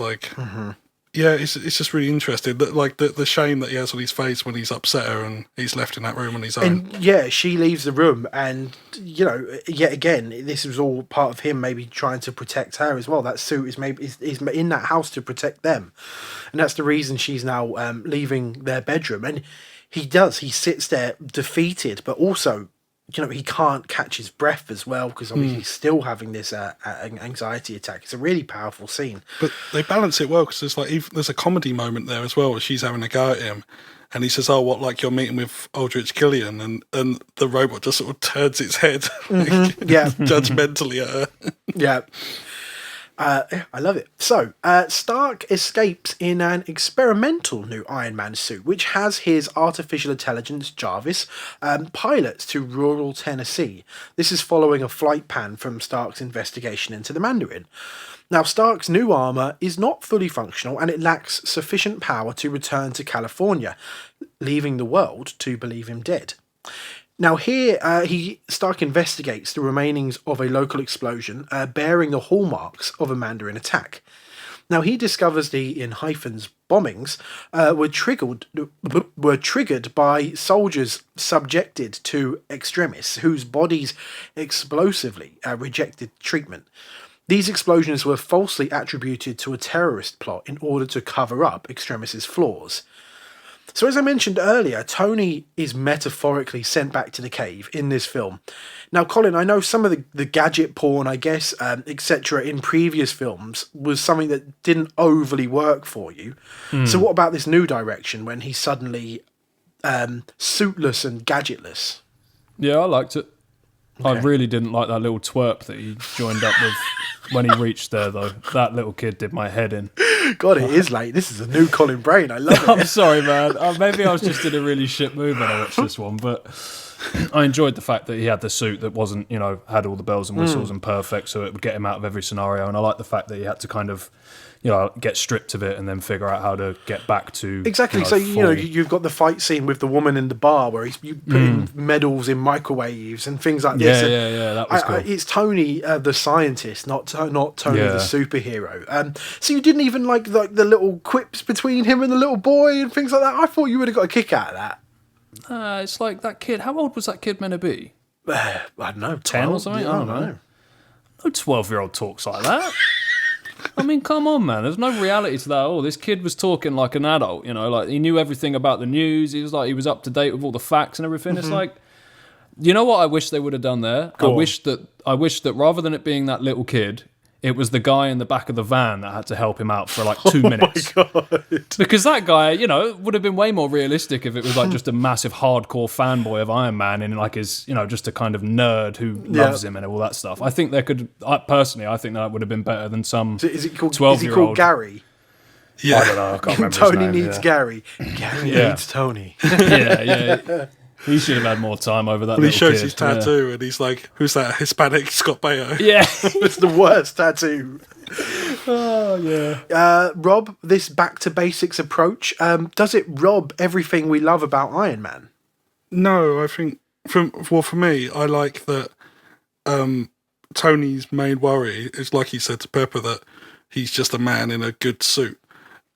It's just really interesting that the shame that he has on his face when he's upset her and he's left in that room on his own. And she leaves the room, and yet again, this was all part of him maybe trying to protect her as well. That suit is in that house to protect them, and that's the reason she's now leaving their bedroom. And he sits there defeated, but also he can't catch his breath as well because obviously he's still having this anxiety attack. It's a really powerful scene. But they balance it well because there's a comedy moment there as well where she's having a go at him. And he says, "Oh, what, like you're meeting with Aldrich Killian?" And the robot just sort of turns its head judgmentally at her. Yeah. I love it. So, Stark escapes in an experimental new Iron Man suit, which has his artificial intelligence, Jarvis, pilots to rural Tennessee. This is following a flight pan from Stark's investigation into the Mandarin. Now, Stark's new armour is not fully functional and it lacks sufficient power to return to California, leaving the world to believe him dead. Now here, Stark investigates the remainings of a local explosion bearing the hallmarks of a Mandarin attack. Now he discovers the, in hyphens, bombings were triggered by soldiers subjected to extremis whose bodies explosively rejected treatment. These explosions were falsely attributed to a terrorist plot in order to cover up extremis' flaws. So as I mentioned earlier, Tony is metaphorically sent back to the cave in this film. Now, Colin, I know some of the gadget porn, I guess, etc. in previous films was something that didn't overly work for you. So what about this new direction when he's suddenly suitless and gadgetless? Yeah, I liked it. I Okay. really didn't like that little twerp that he joined up with when he reached there, though. That little kid did my head in. God, it is late. This is a new Colin Brain. I love I'm it. sorry, man. Maybe I was just in a really shit mood when I watched this one, but I enjoyed the fact that he had the suit that wasn't, had all the bells and whistles and perfect, so it would get him out of every scenario. And I like the fact that he had to kind of, get stripped of it and then figure out how to get back to Exactly. So you've got the fight scene with the woman in the bar where you put in medals in microwaves and things like this. Yeah, that was cool. It's Tony the scientist, not Tony the superhero. So you didn't even like the little quips between him and the little boy and things like that. I thought you would have got a kick out of that. It's like that kid. How old was that kid meant to be? I don't know, 10 or 12? something? Yeah, I don't know. No 12-year-old talks like that. I mean, come on, man. There's no reality to that at all. This kid was talking like an adult, like he knew everything about the news. He was up to date with all the facts and everything. It's like, you know what I wish they would have done there? I wish that rather than it being that little kid, it was the guy in the back of the van that had to help him out for like 2 minutes. My God. Because that guy, would have been way more realistic if it was like just a massive hardcore fanboy of Iron Man and like his, just a kind of nerd who loves him and all that stuff. I think personally, I think that would have been better than some So is he called 12-year-old. Gary? Yeah. I don't know. I can't remember Tony his name, needs Gary. Gary needs Tony. Yeah. He should have had more time over that. He little shows kid. his tattoo and he's like, "Who's that Hispanic Scott Baio?" Yeah. It's the worst tattoo. Oh yeah. Rob, this back to basics approach, does it rob everything we love about Iron Man? No, I think for me, I like that Tony's main worry is, like he said to Pepper, that he's just a man in a good suit,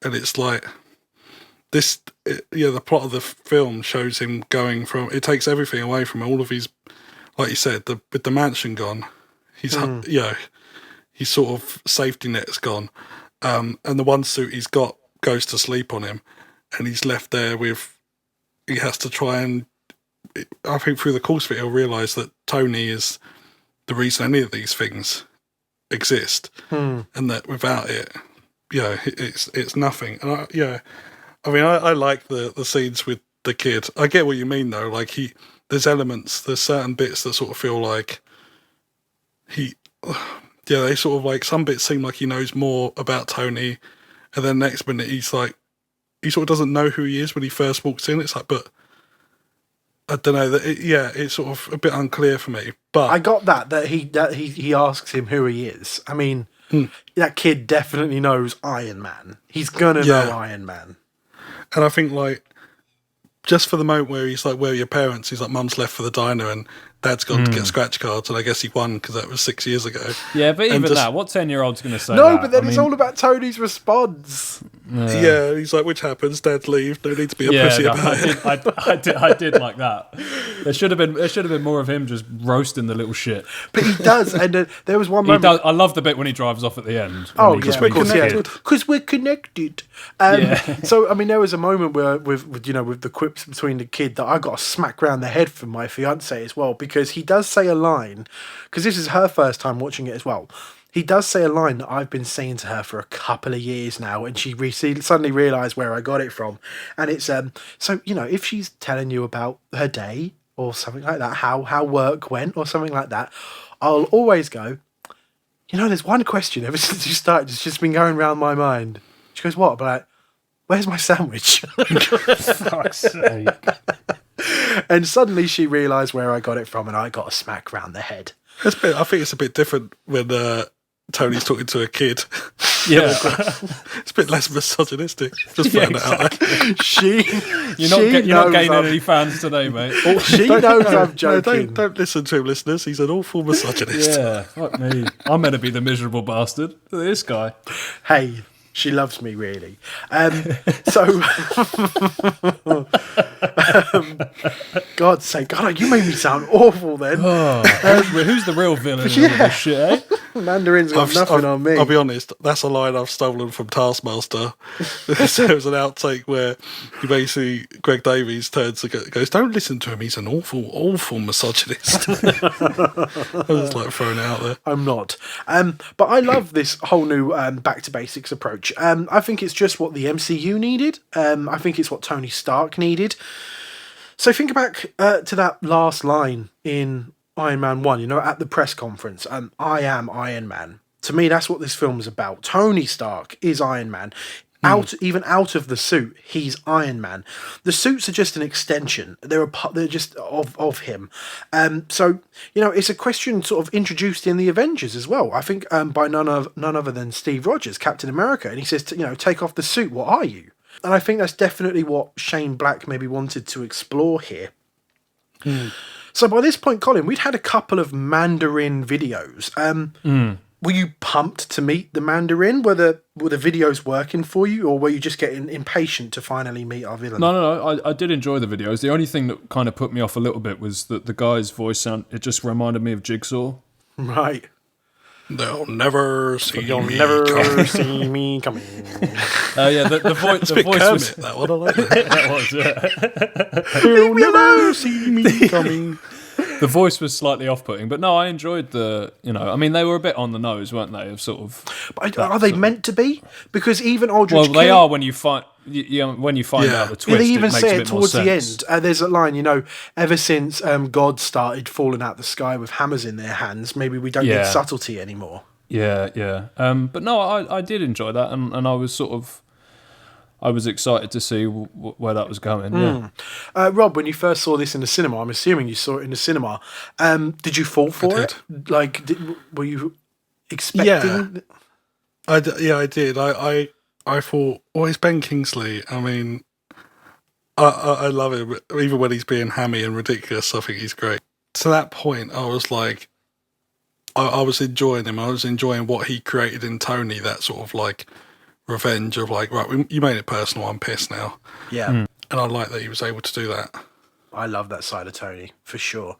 and it's like this. The plot of the film shows him going from. It takes everything away from all of his, like you said, with the mansion gone. He's his sort of safety net's gone, and the one suit he's got goes to sleep on him, and he's left there with. He has to try and. I think through the course of it, he'll realise that Tony is the reason any of these things exist, and that without it, it's nothing. And I like the scenes with the kid. I get what you mean though. Like there's certain bits that sort of feel like they sort of like some bits seem like he knows more about Tony, and then next minute he's like he sort of doesn't know who he is when he first walks in. It's like, but I don't know that. It's sort of a bit unclear for me. But I got that he asks him who he is. I mean, that kid definitely knows Iron Man. He's gonna know Iron Man. And I think like just for the moment where he's like, "Where are your parents?" He's like, "Mum's left for the diner and Dad's gone to get scratch cards," and I guess he won because that was 6 years ago. Yeah, but even just- that, what 10-year-old's going to say No, that? but then it's all about Tony's response. Yeah, he's like, which happens, Dad leave, no need to be a pussy no, about it. I did like that. There should have been more of him just roasting the little shit. But he does, and there was one He moment. does. I love the bit when he drives off at the end. Oh, when he yeah, goes, we're connected. because we're connected. So, I mean, there was a moment where, with the quips between the kid, that I got a smack round the head from my fiance as well, because he does say a line, because this is her first time watching it as well. He does say a line that I've been saying to her for a couple of years now, and she suddenly realised where I got it from. And it's, so, if she's telling you about her day or something like that, how work went or something like that, I'll always go, there's one question ever since you started, it's just been going around my mind. She goes, what? But like, where's my sandwich? fuck's sake. And suddenly she realised where I got it from, and I got a smack round the head. I think it's a bit different when Tony's talking to a kid. Yeah. It's a bit less misogynistic. Just putting it out there. You're not gaining any fans today, mate. She knows I'm joking. No, don't listen to him, listeners. He's an awful misogynist. Yeah, fuck me. I'm meant to be the miserable bastard. Look at this guy. Hey, she loves me, really. So, God's sake, God, you made me sound awful then. Oh, who's the real villain in all this shit, eh? Mandarin's got nothing on me. I'll be honest, that's a line I've stolen from Taskmaster. There was an outtake where Greg Davies turns and goes, don't listen to him, he's an awful, awful misogynist. I was like throwing it out there. I'm not. But I love this whole new back to basics approach. I think it's just what the MCU needed. I think it's what Tony Stark needed. So think back to that last line in Iron Man 1, at the press conference. I am Iron Man. To me, that's what this film is about. Tony Stark is Iron Man. Even out of the suit, he's Iron Man. The suits are just an extension. They're just of him. So it's a question sort of introduced in the Avengers as well. I think by none other than Steve Rogers, Captain America, and he says, take off the suit. What are you? And I think that's definitely what Shane Black maybe wanted to explore here. So by this point, Colin, we'd had a couple of Mandarin videos. Were you pumped to meet the Mandarin? Were the videos working for you, or were you just getting impatient to finally meet our villain? No. I did enjoy the videos. The only thing that kind of put me off a little bit was that the guy's voice it just reminded me of Jigsaw. Right. They'll never see You'll me never coming. see me coming. Yeah, the voice. It's a The bit voice Kermit, was. that one. I like that. That was. You'll never see me coming. The voice was slightly off-putting, but no, I enjoyed the. I mean, they were a bit on the nose, weren't they? Of sort of. But are they meant to be? Because even Aldrich. Well, they are when you find. When you find out the twist, They even it makes say a it bit more towards the sense. end. There's a line, ever since God started falling out the sky with hammers in their hands, maybe we don't need subtlety anymore. Yeah. But no, I did enjoy that, and I was sort of. I was excited to see where that was going. Yeah. Rob, when you first saw this in the cinema, I'm assuming you saw it in the cinema. Did you fall for it? Like, were you expecting? Yeah, I did. I thought, it's Ben Kingsley. I mean, I love him. Even when he's being hammy and ridiculous, I think he's great. To that point, I was like, I was enjoying him. I was enjoying what he created in Tony, that sort of like revenge of like, right, you made it personal, I'm pissed now. Yeah. And I like that he was able to do that. I love that side of Tony, for sure.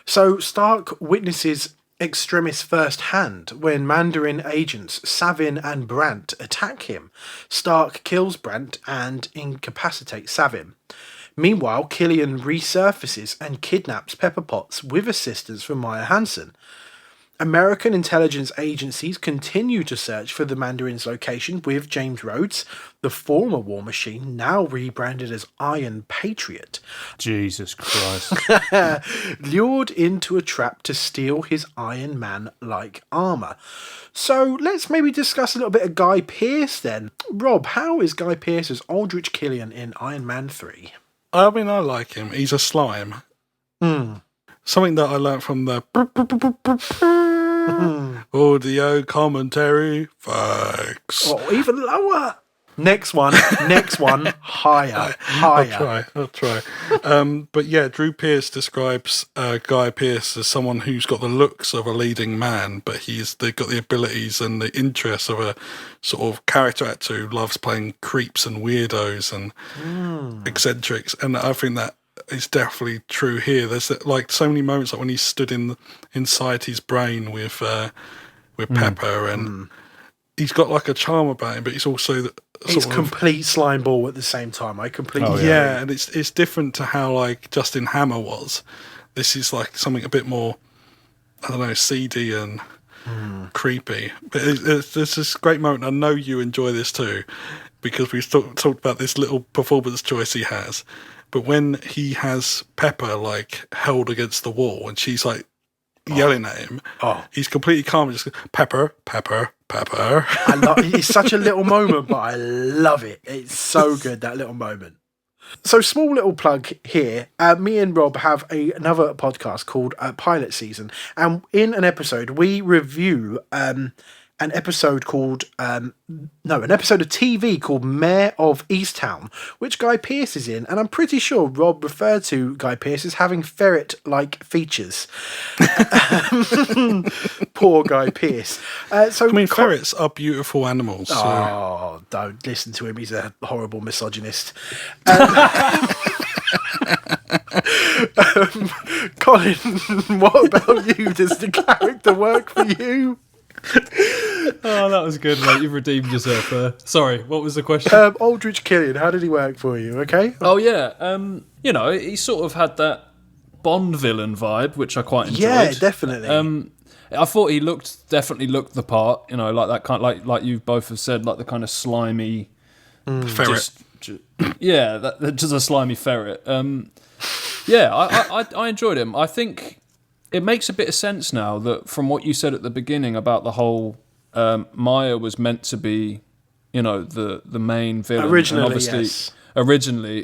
So Stark witnesses extremis firsthand when Mandarin agents Savin and Brandt attack him. Stark kills Brandt and incapacitates Savin. Meanwhile, Killian resurfaces and kidnaps Pepper Potts with assistance from Maya Hansen. American intelligence agencies continue to search for the Mandarin's location with James Rhodes, the former War Machine, now rebranded as Iron Patriot, Jesus Christ. lured into a trap to steal his Iron Man-like armour. So let's maybe discuss a little bit of Guy Pearce then. Rob, how is Guy Pearce as Aldrich Killian in Iron Man 3? I mean, I like him. He's a slime. Something that I learnt from the audio commentary, facts. Oh, even lower. Next one, higher. I'll try. But yeah, Drew Pearce describes Guy Pearce as someone who's got the looks of a leading man, but they've got the abilities and the interests of a sort of character actor who loves playing creeps and weirdos and eccentrics. And I think that is definitely true here. There's like so many moments like when he stood inside his brain with Pepper, and he's got like a charm about him, but he's also He's complete slime ball at the same time. I completely and it's different to how like Justin Hammer was. This is like something a bit more, I don't know, seedy and creepy. But there's this great moment. I know you enjoy this too, because we've talked about this little performance choice he has. But when he has Pepper like held against the wall and she's like yelling at him, he's completely calm and just goes, Pepper, Pepper, Pepper. It's such a little moment, but I love it. It's so good, that little moment. So, small little plug here. Me and Rob have another podcast called Pilot Season. And in an episode, we review an episode of TV called Mayor of Easttown, which Guy Pearce is in, and I'm pretty sure Rob referred to Guy Pearce as having ferret-like features. Poor Guy Pearce. Ferrets are beautiful animals. So. Oh, don't listen to him. He's a horrible misogynist. Colin, what about you? Does the character work for you? Oh, that was good, mate. You've redeemed yourself there. Sorry, what was the question? Aldrich Killian, how did he work for you? Okay. Oh yeah, he sort of had that Bond villain vibe, which I quite enjoyed. Yeah, definitely. I thought he definitely looked the part. You know, like that kind, like you both have said, like the kind of slimy ferret. Just a slimy ferret. I enjoyed him. I think it makes a bit of sense now that from what you said at the beginning about the whole Maya was meant to be, the main villain. Originally, and obviously, yes. Originally,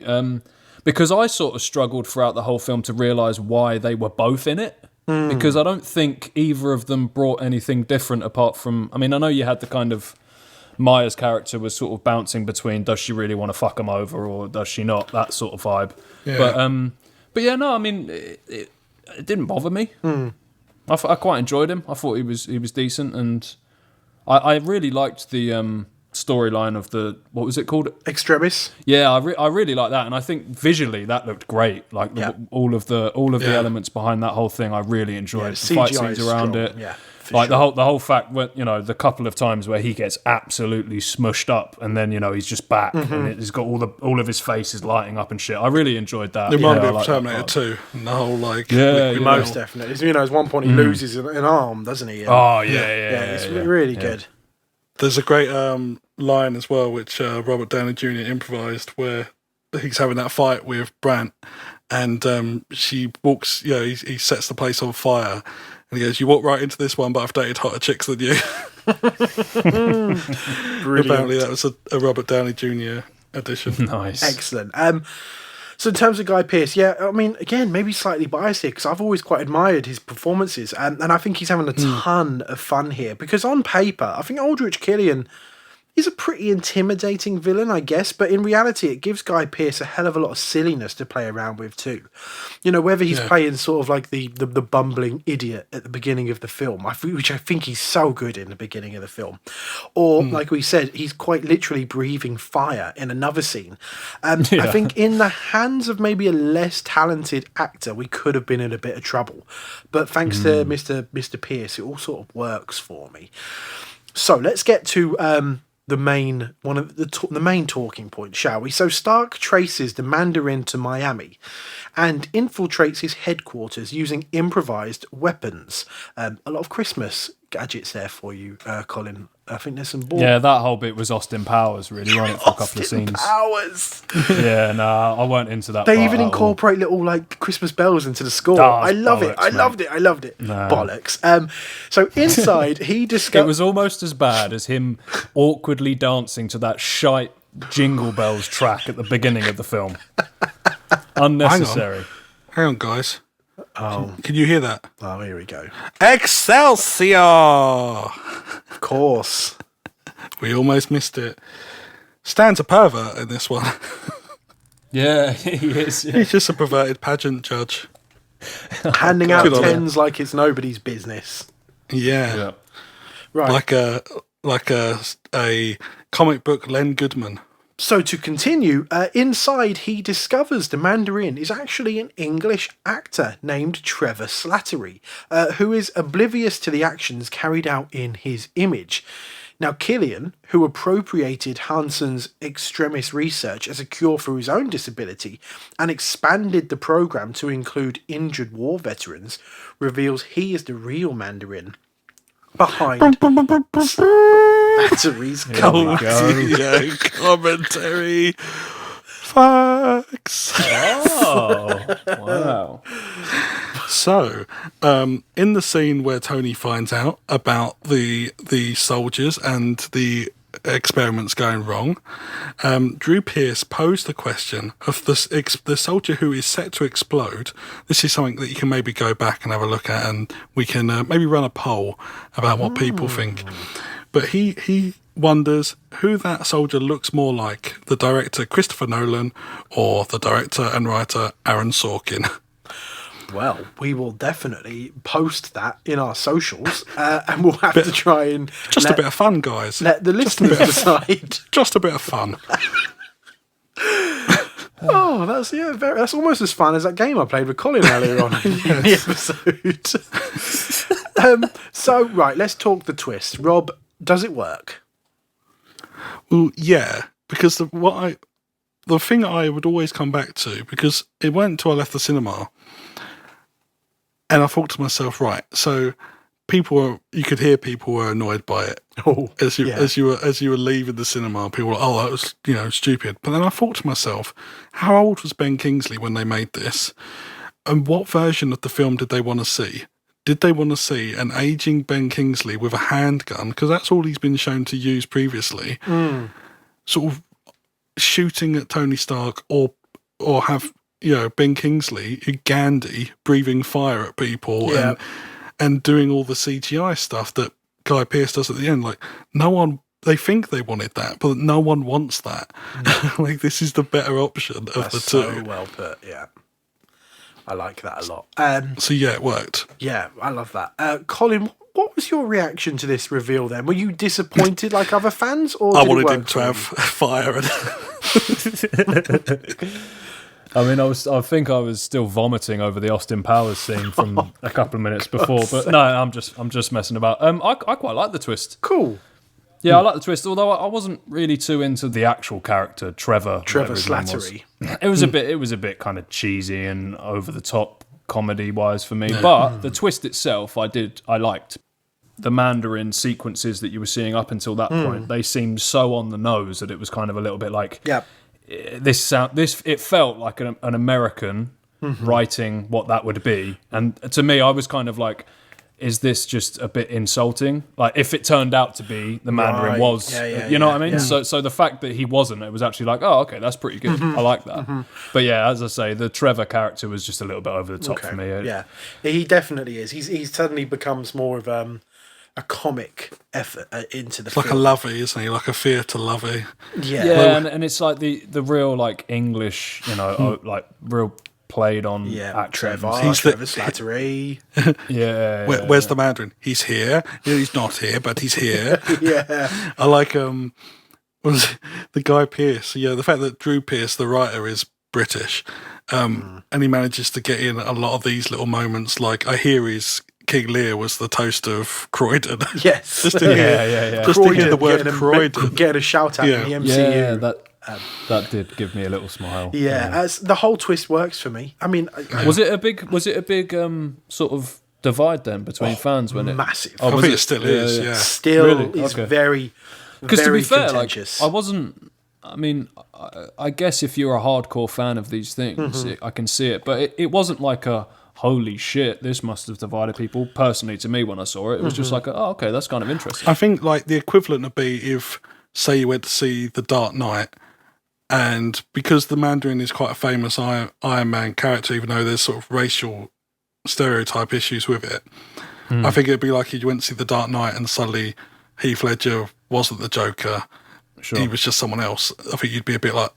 because I sort of struggled throughout the whole film to realise why they were both in it. Because I don't think either of them brought anything different apart from... I mean, I know you had the kind of... Maya's character was sort of bouncing between does she really want to fuck him over or does she not? That sort of vibe. Yeah. But yeah, no, I mean, it didn't bother me. I quite enjoyed him. I thought he was decent, and I really liked the storyline of what was it called? Extremis. Yeah, I really like that, and I think visually that looked great. Like all of the elements behind that whole thing, I really enjoyed. The fight scenes around it. Yeah. Like the whole fact when the couple of times where he gets absolutely smushed up and then he's just back and he's got all of his face is lighting up and shit. I really enjoyed that. It reminded me of Terminator 2 and the whole most definitely. At one point he loses an arm, doesn't he? It's really good. There's a great line as well which Robert Downey Jr. improvised where he's having that fight with Brandt and she walks. He sets the place on fire. And he goes, you walk right into this one, but I've dated hotter chicks than you. Apparently that was a Robert Downey Jr. edition. Nice. Excellent. So in terms of Guy Pearce, I mean, again, maybe slightly biased here because I've always quite admired his performances. And I think he's having a ton of fun here. Because on paper, I think Aldrich Killian is a pretty intimidating villain, I guess, but in reality it gives Guy Pearce a hell of a lot of silliness to play around with too. Whether he's playing sort of like the bumbling idiot at the beginning of the film, which I think he's so good in the beginning of the film, or like we said, he's quite literally breathing fire in another scene. I think in the hands of maybe a less talented actor, we could have been in a bit of trouble. But thanks to Mr. Pearce, it all sort of works for me. So let's get to the main talking point, shall we? So Stark traces the Mandarin to Miami and infiltrates his headquarters using improvised weapons. A lot of Christmas gadgets there for you, Colin. I think there's some balls. Yeah, that whole bit was Austin Powers, really, wasn't it, for a couple of scenes. Powers! Yeah, I weren't into that. They even incorporate little Christmas bells into the score. I love it. I loved it. No. Bollocks. So inside, he discovered... It was almost as bad as him awkwardly dancing to that shite Jingle Bells track at the beginning of the film. Unnecessary. Hang on, guys. Oh. Can you hear that? Oh, here we go. Excelsior! Of course. We almost missed it. Stan's a pervert in this one. Yeah, he is. Yeah. He's just a perverted pageant judge. Handing out Good on him. tens like it's nobody's business. Yeah. Yeah. Right. Like a comic book Len Goodman. So to continue, inside he discovers the Mandarin is actually an English actor named Trevor Slattery, who is oblivious to the actions carried out in his image. Now, Killian, who appropriated Hansen's extremis research as a cure for his own disability and expanded the program to include injured war veterans, reveals he is the real Mandarin behind Slattery's cover. Yeah, commentary. Facts. Oh, wow. So, in the scene where Tony finds out about the soldiers and the experiments going wrong, Drew Pearce posed the question of the soldier who is set to explode. This is something that you can maybe go back and have a look at, and we can maybe run a poll about what people think. But he wonders who that soldier looks more like, the director Christopher Nolan or the director and writer Aaron Sorkin. Well, we will definitely post that in our socials, and we'll have to try and Just a bit of fun, guys. let the listeners decide. Just a bit of fun. Oh, that's almost as fun as that game I played with Colin earlier on in the episode. So, right, let's talk the twist. Rob, does it work? Well, yeah, because the thing I would always come back to, because it wasn't until I left the cinema, and I thought to myself, right, so you could hear people were annoyed by it. Oh, As you were leaving the cinema, people were, oh, that was stupid. But then I thought to myself, how old was Ben Kingsley when they made this, and what version of the film did they want to see? Did they want to see an aging Ben Kingsley with a handgun, because that's all he's been shown to use previously, sort of shooting at Tony Stark, or have Ben Kingsley, Gandhi, breathing fire at people and doing all the CGI stuff that Guy Pearce does at the end? Like, no one, they think they wanted that, but no one wants that. Like, this is the better option of the two. So well put, yeah. I like that a lot. So yeah, it worked. Yeah, I love that. Colin, what was your reaction to this reveal then? Were you disappointed like other fans, or I did it wanted work him to for have fire. I mean, I think I was still vomiting over the Austin Powers scene from a couple of minutes before, but no, I'm just messing about. I quite like the twist. Cool. Yeah, I like the twist, although I wasn't really too into the actual character, Trevor Slattery. It was a bit kind of cheesy and over the top comedy wise for me, but the twist itself, I liked. The Mandarin sequences that you were seeing up until that point, they seemed so on the nose that it was kind of a little bit like, it felt like an American writing what that would be, and to me, I was kind of like, is this just a bit insulting? Like, if it turned out to be the Mandarin was, you know what I mean? Yeah. So the fact that he wasn't, it was actually like, oh, okay, that's pretty good. I like that. But yeah, as I say, the Trevor character was just a little bit over the top for me. Yeah, he definitely is. He suddenly becomes more of a comic effort into the film. Like a lovey, isn't he? Like a theatre lovey. Yeah, and it's like the real like English, like real played on accent. Trevor Slattery. Where's the Mandarin? He's here. He's not here, but he's here. Yeah. I like was the Guy Pearce. Yeah, the fact that Drew Pearce, the writer, is British, and he manages to get in a lot of these little moments. Like, I hear his King Lear was the toast of Croydon. Yes. Just to hear the word Croydon. Get a shout out in the MCU. Yeah, that did give me a little smile. Yeah, as the whole twist works for me. I mean, was it a big sort of divide then between fans when massive? I think it still is. Yeah. Still really? is Okay. very, Because to be fair, like, contentious. I wasn't. I mean, I guess if you're a hardcore fan of these things, I can see it. But it wasn't like a holy shit, this must have divided people. Personally, to me, when I saw it, it was just like, oh, okay, that's kind of interesting. I think like the equivalent would be if, say, you went to see The Dark Knight, and because the Mandarin is quite a famous Iron Man character, even though there's sort of racial stereotype issues with it, I think it'd be like if you went to see The Dark Knight and suddenly Heath Ledger wasn't the Joker, Sure. he was just someone else, I think you'd be a bit like,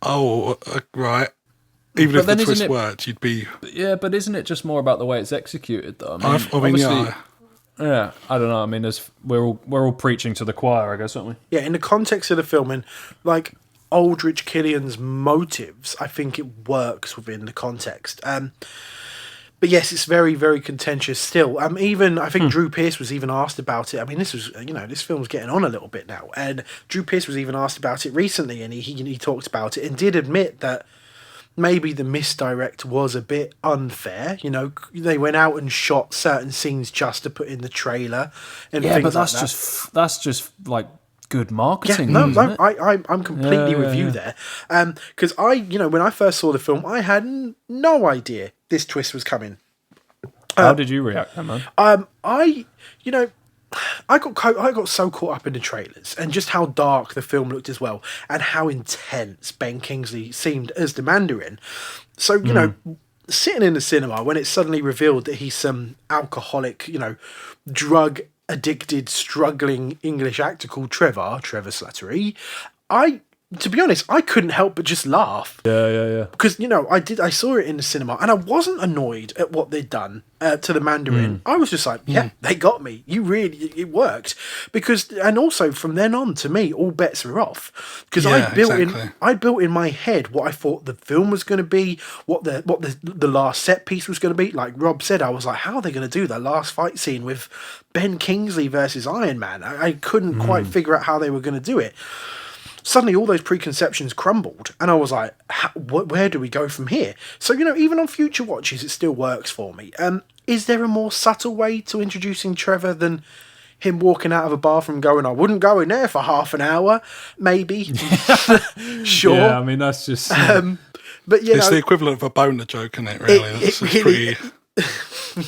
oh, right. Even if the then isn't twist it- worked, you'd be. Yeah, but isn't it just more about the way it's executed, though? I mean, obviously, yeah. yeah, I don't know. I mean, we're all preaching to the choir, I guess, aren't we? Yeah, in the context of the film, and like Aldrich Killian's motives, I think it works within the context. But yes, it's very, very contentious still. Even I think Drew Pearce was even asked about it. I mean, this was this film's getting on a little bit now, and Drew Pearce was even asked about it recently, and he talked about it and did admit that maybe the misdirect was a bit unfair. They went out and shot certain scenes just to put in the trailer and Yeah, things but like that's just like good yeah, marketing. no, isn't no, it? I'm completely with you there. Because when I first saw the film, I had no idea this twist was coming. How did you react, then, man? I got so caught up in the trailers and just how dark the film looked as well, and how intense Ben Kingsley seemed as the Mandarin. So sitting in the cinema when it's suddenly revealed that he's some alcoholic, drug addicted, struggling English actor called Trevor Slattery, to be honest, I couldn't help but just laugh. Yeah. Because, I saw it in the cinema and I wasn't annoyed at what they'd done to the Mandarin. I was just like, yeah, they got me. It worked. And also from then on, to me, all bets were off. Because I built in my head what I thought the film was going to be, what the last set piece was going to be. Like Rob said, I was like, how are they going to do that last fight scene with Ben Kingsley versus Iron Man? I couldn't quite figure out how they were going to do it. Suddenly all those preconceptions crumbled, and I was like, where do we go from here? So, even on future watches, it still works for me. Is there a more subtle way to introducing Trevor than him walking out of a bathroom going, I wouldn't go in there for half an hour? Maybe. Sure. Yeah, I mean, that's just... But, It's the equivalent of a boner joke, isn't it, really? It really-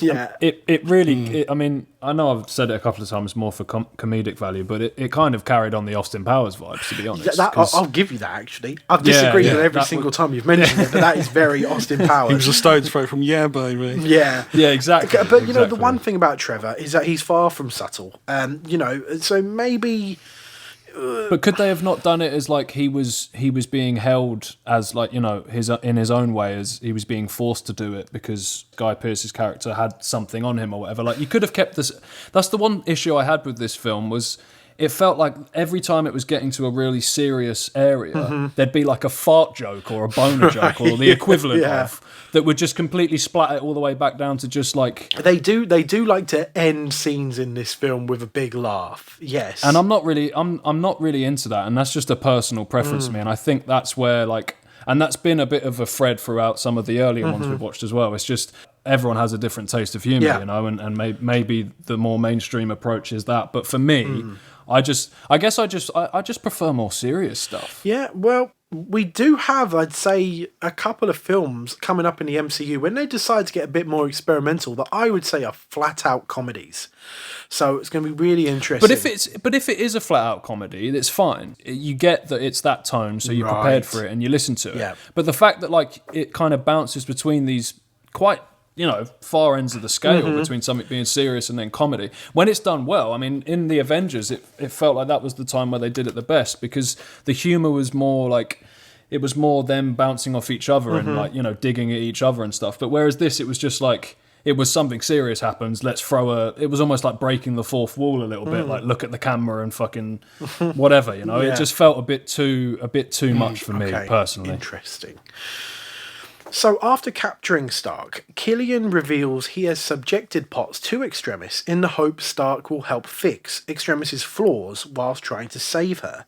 yeah. It really... I mean, I know I've said it a couple of times more for comedic value, but it kind of carried on the Austin Powers vibes, to be honest. I'll give you that, actually. I've disagreed with every single time you've mentioned it, but that is very Austin Powers. He was a stone's throw from Yeah, baby. Yeah. Yeah, exactly. But, the exactly. one thing about Trevor is that he's far from subtle. So maybe... But could they have not done it as like he was being held as like in his own way, as he was being forced to do it because Guy Pearce's character had something on him or whatever? Like you could have kept this. That's the one issue I had with this film was it felt like every time it was getting to a really serious area, there'd be like a fart joke or a boner joke or the equivalent of that would just completely splat it all the way back down to just like they do like to end scenes in this film with a big laugh. Yes, and I'm not really into that, and that's just a personal preference to me, and I think that's where and that's been a bit of a thread throughout some of the earlier ones we've watched as well. It's just everyone has a different taste of humour, and maybe the more mainstream approach is that. But for me, I just prefer more serious stuff. Yeah, well, we do have, I'd say, a couple of films coming up in the MCU when they decide to get a bit more experimental that I would say are flat out comedies. So it's going to be really interesting. But if it is a flat out comedy, it's fine. You get that it's that tone, so you're prepared for it and you listen to it. Yeah. But the fact that like it kind of bounces between these quite far ends of the scale between something being serious and then comedy. When it's done well, I mean, in the Avengers, it felt like that was the time where they did it the best because the humour was more like, it was more them bouncing off each other and like, digging at each other and stuff. But whereas this, it was just like, it was something serious happens, let's throw it was almost like breaking the fourth wall a little bit, like look at the camera and fucking whatever, It just felt a bit too much for me personally. Interesting. So after capturing Stark, Killian reveals he has subjected Potts to Extremis in the hope Stark will help fix Extremis' flaws whilst trying to save her.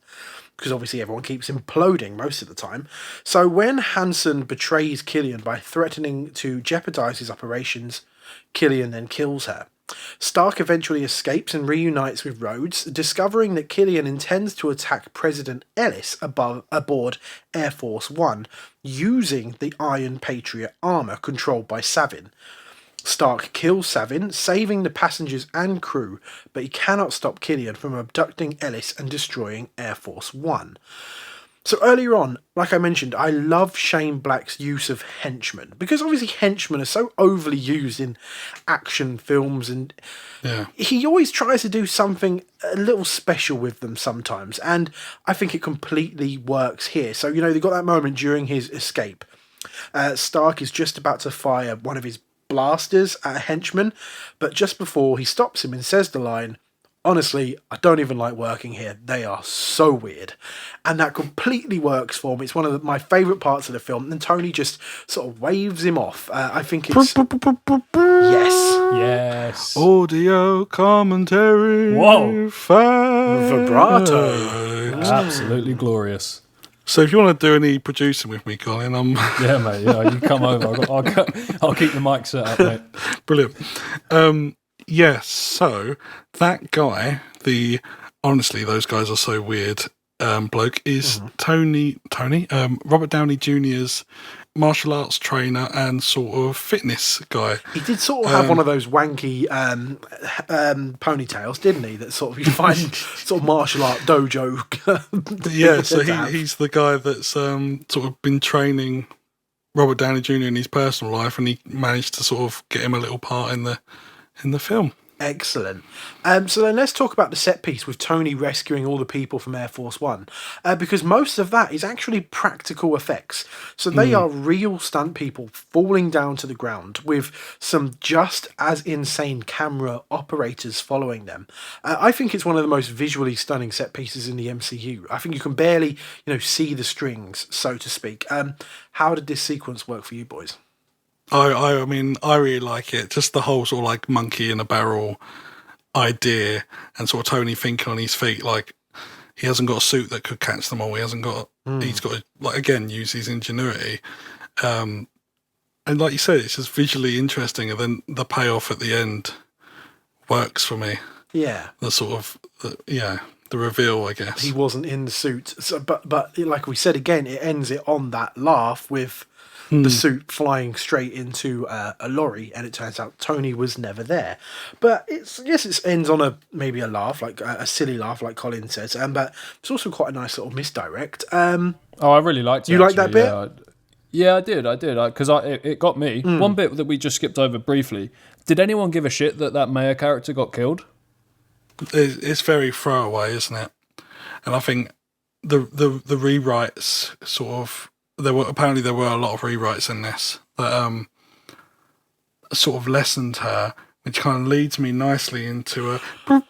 Because obviously everyone keeps imploding most of the time. So when Hansen betrays Killian by threatening to jeopardise his operations, Killian then kills her. Stark eventually escapes and reunites with Rhodes, discovering that Killian intends to attack President Ellis aboard Air Force One, using the Iron Patriot armour controlled by Savin. Stark kills Savin, saving the passengers and crew, but he cannot stop Killian from abducting Ellis and destroying Air Force One. So earlier on, like I mentioned, I love Shane Black's use of henchmen because obviously henchmen are so overly used in action films, and he always tries to do something a little special with them sometimes, and I think it completely works here. So, they got that moment during his escape. Stark is just about to fire one of his blasters at a henchman, but just before he stops him and says the line, "Honestly, I don't even like working here. They are so weird." And that completely works for me. It's one of my favourite parts of the film. And Tony just sort of waves him off. I think it's... Yes. Audio commentary. Whoa. Vibrato. Absolutely glorious. So if you want to do any producing with me, Colin, I'm... Yeah, mate. Yeah, you come over. I'll keep the mic set up, mate. Brilliant. Yes, so that guy, honestly, those guys are so weird, bloke, is Robert Downey Jr.'s martial arts trainer and sort of fitness guy. He did sort of have one of those wanky ponytails, didn't he? That sort of you find sort of martial art dojo. Yeah, so he's the guy that's sort of been training Robert Downey Jr. in his personal life, and he managed to sort of get him a little part in the film. Excellent. So then let's talk about the set piece with Tony rescuing all the people from Air Force One, because most of that is actually practical effects. So they are real stunt people falling down to the ground with some just as insane camera operators following them. I think it's one of the most visually stunning set pieces in the MCU. I think you can barely, see the strings, so to speak. How did this sequence work for you boys? I mean, I really like it. Just the whole sort of like monkey in a barrel idea, and sort of Tony thinking on his feet, like he hasn't got a suit that could catch them all. He's got to, like, again, use his ingenuity. And like you said, it's just visually interesting, and then the payoff at the end works for me. Yeah. The sort of, the reveal, I guess. He wasn't in the suit. So, but like we said again, it ends it on that laugh with the suit flying straight into a lorry, and it turns out Tony was never there. But it ends on maybe a laugh, like a silly laugh, like Colin says. But it's also quite a nice little misdirect. I really liked it. You liked that bit? Yeah, I did. Because it got me. One bit that we just skipped over briefly. Did anyone give a shit that Mayer character got killed? It's very throwaway, isn't it? And I think the rewrites sort of... There were a lot of rewrites in this that sort of lessened her, which kind of leads me nicely into a wow,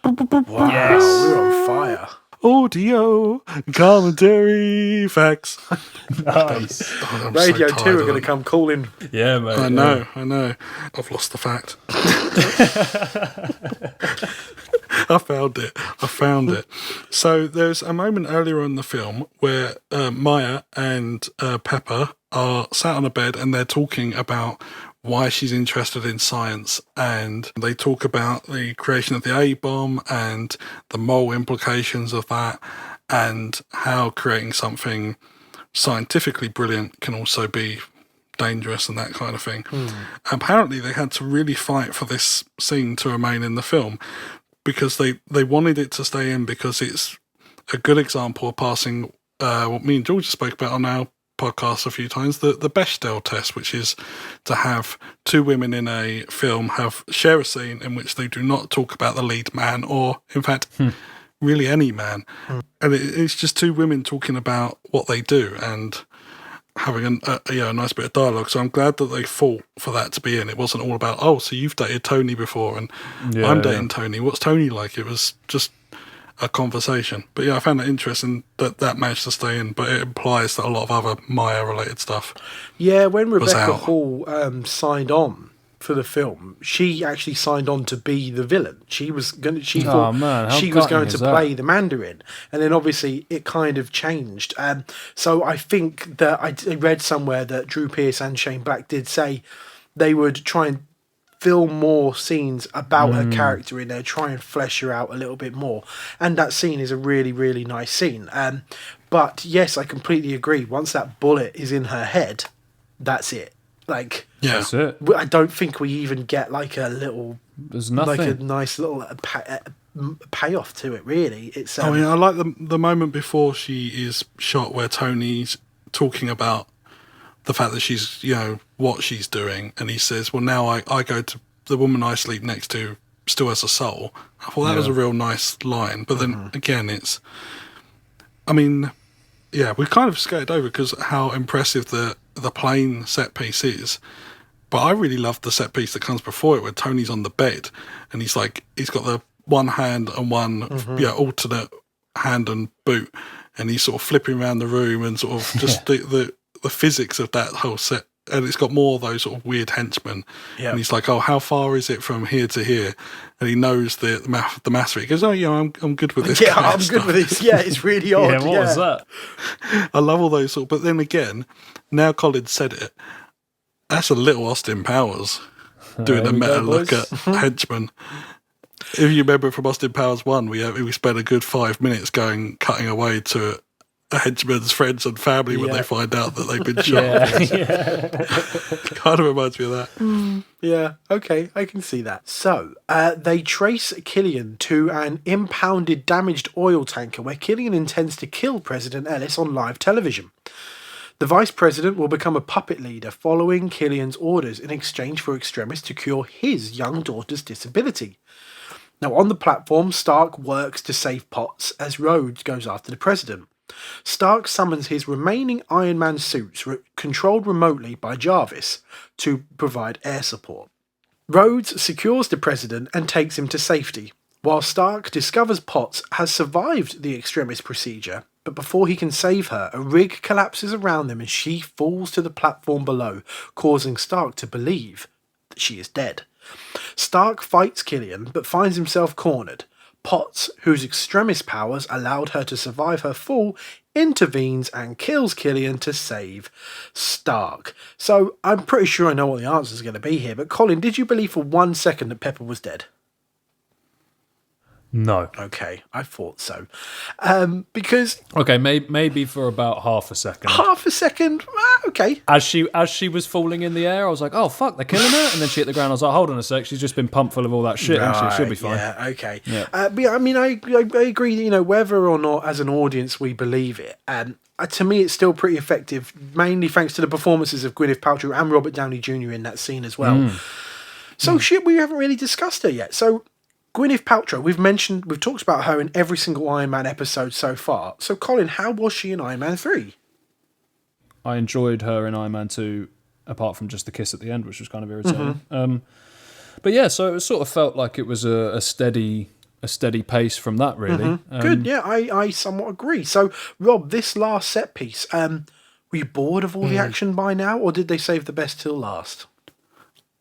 yes. We're on fire. Audio commentary facts. Nice. Radio 2 are going to come calling. Yeah, mate. I know. I've lost the fact. I found it. So there's a moment earlier in the film where Maya and Pepper are sat on a bed and they're talking about why she's interested in science, and they talk about the creation of the A-bomb and the moral implications of that, and how creating something scientifically brilliant can also be dangerous and that kind of thing. Apparently they had to really fight for this scene to remain in the film, because they wanted it to stay in because it's a good example of passing what me and George spoke about on our podcast a few times, the Bechdel test, which is to have two women in a film share a scene in which they do not talk about the lead man, or in fact really any man, and it's just two women talking about what they do and having a nice bit of dialogue. So I'm glad that they fought for that to be in. It wasn't all about, oh, so you've dated Tony before and I'm dating Tony. What's Tony like? It was just a conversation. But yeah, I found it interesting that managed to stay in, but it implies that a lot of other Maya-related stuff. Yeah, when Rebecca Hall signed on for the film, she actually signed on to be the villain. She was going to. She thought she was going to play the Mandarin, and then obviously it kind of changed. So I think that I read somewhere that Drew Pearce and Shane Black did say they would try and film more scenes about her character in there, try and flesh her out a little bit more. And that scene is a really, really nice scene. But yes, I completely agree. Once that bullet is in her head, that's it. Like, that's it. I don't think we even get like a little... There's nothing. Like a nice little payoff to it, really. It's I mean, I like the moment before she is shot where Tony's talking about the fact that she's, what she's doing. And he says, well, now I go to the woman I sleep next to still has a soul. I thought that was a real nice line. But then again, we kind of skated over because how impressive the plane set piece is. But I really love the set piece that comes before it, where Tony's on the bed and he's got the one hand and one alternate hand and boot, and he's sort of flipping around the room and sort of just the physics of that whole set. And it's got more of those sort of weird henchmen. Yep. And he's like, oh, how far is it from here to here? And he knows the maths. He goes, oh, I'm good with this. Yeah, I'm good with this. Yeah, it's really odd. Yeah, what was that? I love all those but then again, now Colin said it, that's a little Austin Powers doing a meta look at henchmen. If you remember from Austin Powers 1, we spent a good 5 minutes cutting away to a henchman's friends and family when they find out that they've been shot. Kind of reminds me of that. Yeah, okay, I can see that. So, they trace Killian to an impounded damaged oil tanker where Killian intends to kill President Ellis on live television. The vice president will become a puppet leader following Killian's orders in exchange for Extremis to cure his young daughter's disability. Now, on the platform, Stark works to save Potts as Rhodes goes after the president. Stark summons his remaining Iron Man suits, controlled remotely by Jarvis, to provide air support. Rhodes secures the president and takes him to safety, while Stark discovers Potts has survived the Extremis procedure, but before he can save her, a rig collapses around them and she falls to the platform below, causing Stark to believe that she is dead. Stark fights Killian, but finds himself cornered. Potts, whose Extremis powers allowed her to survive her fall, intervenes and kills Killian to save Stark. So, I'm pretty sure I know what the answer is going to be here, but Colin, did you believe for 1 second that Pepper was dead? No. Okay, I thought so. Because... Okay, maybe for about half a second. Half a second? Okay. As she was falling in the air, I was like, oh, fuck, they're killing her? And then she hit the ground. I was like, hold on a sec, she's just been pumped full of all that shit, hasn't she? She'll be fine. Yeah, okay. Yeah. But yeah, I mean, I agree, whether or not as an audience we believe it, to me it's still pretty effective, mainly thanks to the performances of Gwyneth Paltrow and Robert Downey Jr. in that scene as well. So we haven't really discussed her yet. So Gwyneth Paltrow, we've talked about her in every single Iron Man episode so far. So Colin, how was she in Iron Man 3? I enjoyed her in Iron Man 2, apart from just the kiss at the end, which was kind of irritating. But yeah, so it sort of felt like it was a steady pace from that, really. Good, yeah, I somewhat agree. So, Rob, this last set piece, were you bored of all the action by now, or did they save the best till last?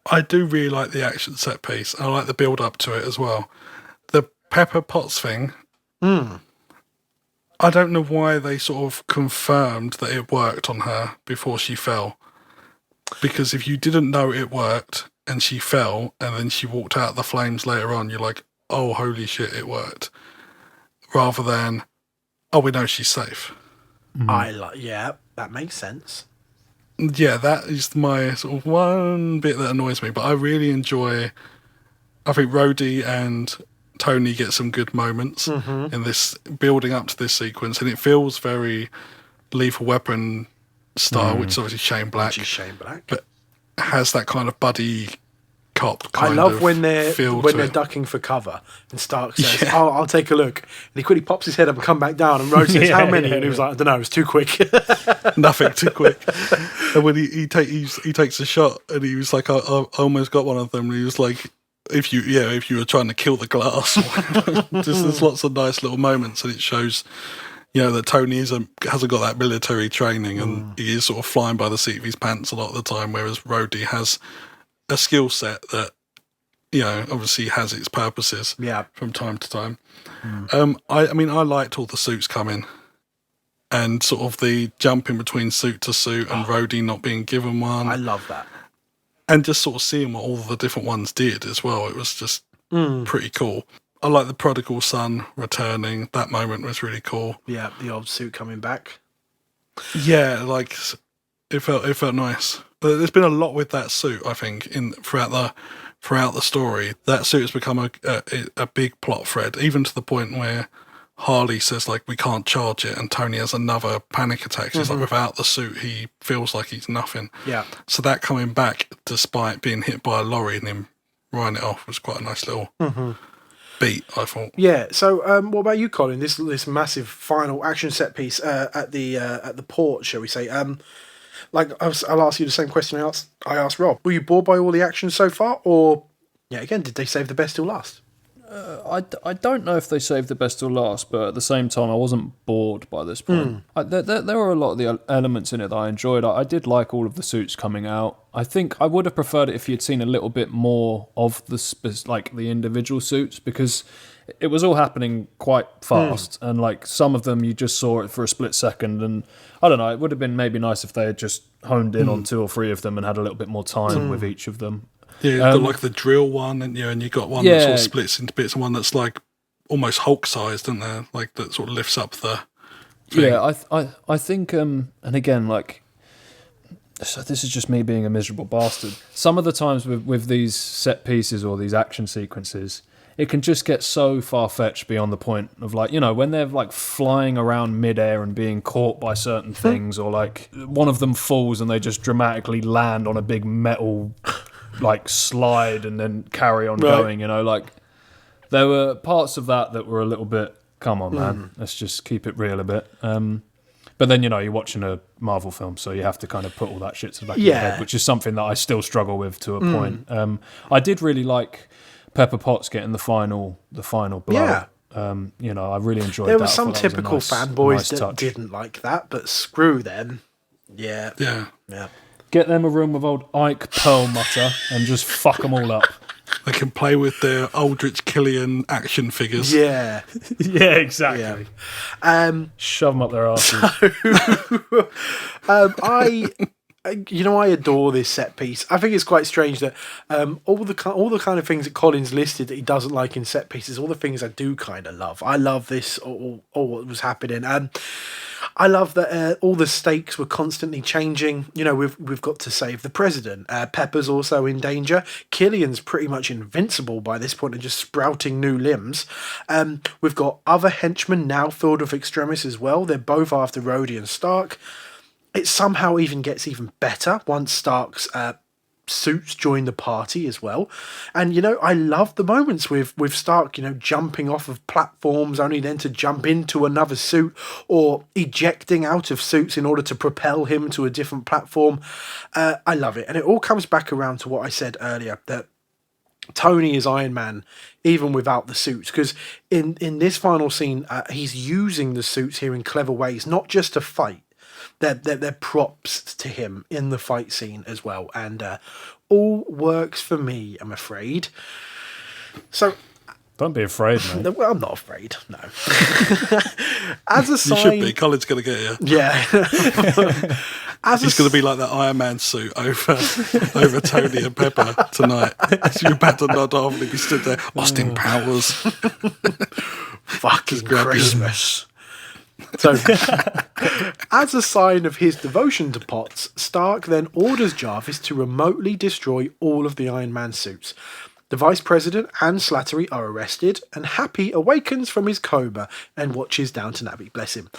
I do really like the action set piece. I like the build up to it as well. The Pepper Potts thing, I don't know why they sort of confirmed that it worked on her before she fell. Because if you didn't know it worked and she fell and then she walked out of the flames later on, you're like, oh, holy shit, it worked. Rather than, oh, we know she's safe. Yeah, that makes sense. Yeah, that is my sort of one bit that annoys me, but I really enjoy, I think Rhodey and Tony get some good moments in this, building up to this sequence, and it feels very Lethal Weapon style, which is obviously Shane Black. But has that kind of buddy cop kind of I love when they're it. ducking for cover and Stark says, oh, I'll take a look. And he quickly pops his head up and come back down, and Rose says, how many? And he was like, I don't know, it was too quick. Nothing, too quick. And when he takes a shot, and he was like, I almost got one of them, and he was like, if you were trying to kill the glass. Just there's lots of nice little moments, and it shows that Tony hasn't got that military training, and he is sort of flying by the seat of his pants a lot of the time, whereas Rhodey has a skill set that obviously has its purposes from time to time. I mean I liked all the suits coming and sort of the jumping between suit to suit and Rhodey not being given one. I love that. And just sort of seeing what all the different ones did as well. It was just pretty cool. I like the prodigal son returning. That moment was really cool. Yeah, the old suit coming back. Yeah, like it felt nice. There's been a lot with that suit, I think, throughout throughout the story, that suit has become a big plot thread, even to the point where Harley says, like, we can't charge it, and Tony has another panic attack. He's like, without the suit, he feels like he's nothing. Yeah. So that coming back, despite being hit by a lorry and him riding it off, was quite a nice little beat, I thought. Yeah. So, what about you, Colin? This massive final action set piece at the port, shall we say? I'll ask you the same question I asked Rob. Were you bored by all the action so far, or again, did they save the best till last? I don't know if they saved the best till last, but at the same time, I wasn't bored by this point. There were a lot of the elements in it that I enjoyed. I did like all of the suits coming out. I think I would have preferred it if you'd seen a little bit more of the individual suits, because it was all happening quite fast, and like some of them you just saw it for a split second, and I don't know, it would have been maybe nice if they had just honed in on 2 or 3 of them and had a little bit more time with each of them. Yeah, you've got like the drill one, and you got one that sort of splits into bits, and one that's like almost Hulk-sized, isn't there? Like that sort of lifts up the thing. Yeah, I think, and again, like, so this is just me being a miserable bastard. Some of the times with these set pieces or these action sequences, it can just get so far-fetched beyond the point of, like, when they're like flying around mid-air and being caught by certain things, or like one of them falls and they just dramatically land on a big metal like slide and then carry on going, like there were parts of that were a little bit, come on man, let's just keep it real a bit. But then, you're watching a Marvel film, so you have to kind of put all that shit to the back of your head, which is something that I still struggle with to a point. I did really like Pepper Potts getting the final blow. Yeah. I really enjoyed that. There were some typical nice fanboys that touch. didn't like that, but screw them. Yeah. Yeah. Get them a room with old Ike Perlmutter and just fuck them all up. They can play with their Aldrich Killian action figures. Yeah. Yeah, exactly. Yeah. Shove them up their asses. I adore this set piece. I think it's quite strange that all the kind of things that Colin's listed that he doesn't like in set pieces, all the things I do kind of love. I love this, all what was happening. I love that all the stakes were constantly changing. We've got to save the president. Pepper's also in danger. Killian's pretty much invincible by this point and just sprouting new limbs. We've got other henchmen now filled with extremis as well. They're both after Rhodey and Stark. It somehow even gets even better once Stark's suits join the party as well. And, I love the moments with Stark, jumping off of platforms only then to jump into another suit, or ejecting out of suits in order to propel him to a different platform. I love it. And it all comes back around to what I said earlier, that Tony is Iron Man even without the suits, because in this final scene, he's using the suits here in clever ways, not just to fight. They're props to him in the fight scene as well, and all works for me, I'm afraid. So, don't be afraid, mate. Well, I'm not afraid, no. As a sign, you should be. Colin's going to get you. Yeah. He's going to be like that Iron Man suit over Tony and Pepper tonight. You're about to nod off and he'll be stood there. Austin Powers. Fucking Christmas. So, as a sign of his devotion to Potts, Stark then orders Jarvis to remotely destroy all of the Iron Man suits. The Vice President and Slattery are arrested, and Happy awakens from his coma and watches Downton Abbey, bless him.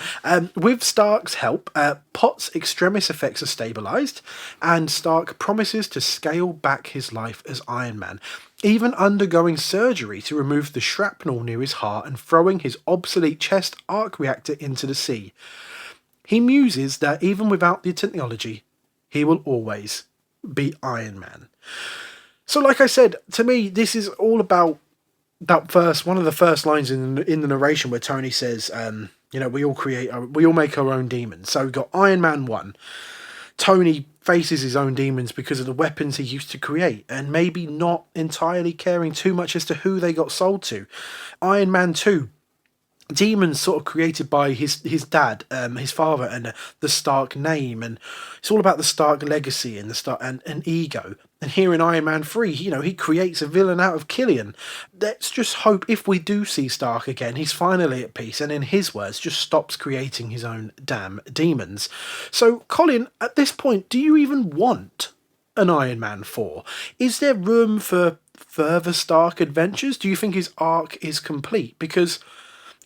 With Stark's help, Potts' extremis effects are stabilised, and Stark promises to scale back his life as Iron Man, even undergoing surgery to remove the shrapnel near his heart and throwing his obsolete chest arc reactor into the sea. He muses that even without the technology, he will always be Iron Man. So, like I said, to me, this is all about that one of the first lines in the narration where Tony says, we all make our own demons. So we've got Iron Man 1. Tony faces his own demons because of the weapons he used to create, and maybe not entirely caring too much as to who they got sold to. Iron Man 2. Demons sort of created by his dad, his father, and the Stark name, and it's all about the Stark legacy and the Stark and ego. And here in Iron Man 3, he creates a villain out of Killian. Let's just hope if we do see Stark again, he's finally at peace, and in his words, just stops creating his own damn demons. So, Colin, at this point, do you even want an Iron Man 4? Is there room for further Stark adventures? Do you think his arc is complete? Because,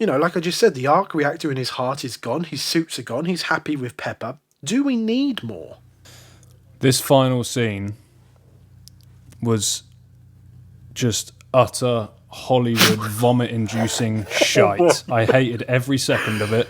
like I just said, the arc reactor in his heart is gone. His suits are gone. He's happy with Pepper. Do we need more? This final scene was just utter Hollywood vomit-inducing shite. I hated every second of it.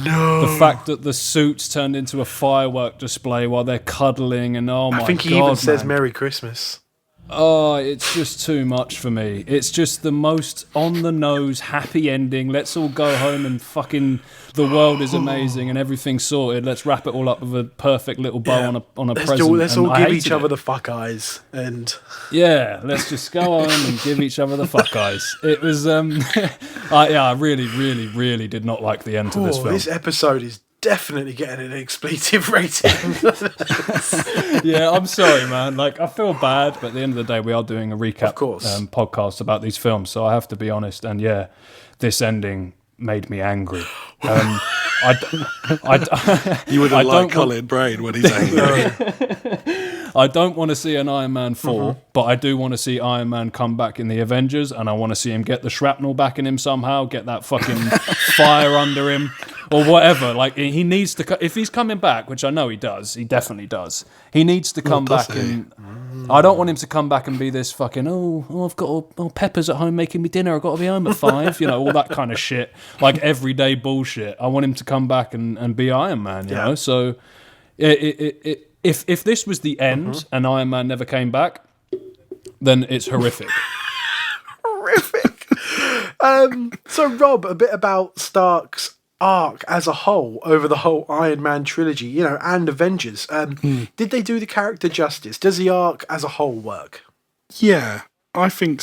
No. The fact that the suits turned into a firework display while they're cuddling and oh my god, I think he even says man. Merry Christmas. Oh, it's just too much for me. It's just the most on-the-nose, happy ending. Let's all go home and fucking the world is amazing and everything's sorted. Let's wrap it all up with a perfect little bow on a present. Let's all And I give each hated other it. the fuck eyes. And Yeah, let's just go home and give each other the fuck eyes. It was, I really, really, really did not like the end to this film. This episode is definitely getting an expletive rating. Yeah, I'm sorry, man. Like, I feel bad, but at the end of the day, we are doing a recap Of course. podcast about these films, so I have to be honest. And yeah, this ending made me angry. You would have liked Colin Brain when he's angry. I don't want to see an Iron Man 4, but I do want to see Iron Man come back in the Avengers, and I want to see him get the shrapnel back in him somehow, get that fucking fire under him, or whatever. Like, he needs to... If he's coming back, which I know he does, he definitely does, he needs to come back and... I don't want him to come back and be this fucking, I've got Pepper's at home making me dinner, I've got to be home at 5, all that kind of shit, like everyday bullshit. I want him to come back and be Iron Man, you know? So if this was the end and Iron Man never came back, then it's horrific. Horrific. So, Rob, a bit about Stark's arc as a whole over the whole Iron Man trilogy, and Avengers. Did they do the character justice? Does the arc as a whole work? Yeah, I think...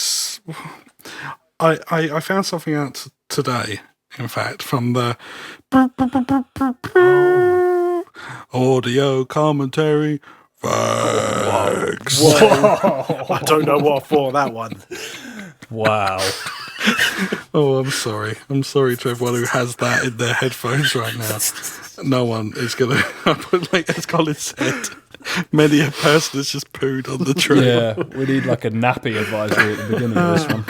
I found something out today, in fact, from the... audio commentary facts. I don't know what for that one. Wow. Oh, I'm sorry. I'm sorry to everyone who has that in their headphones right now. No one is going to... Like, as Colin said, many a person has just pooed on the train. Yeah, we need like a nappy advisory at the beginning of this one.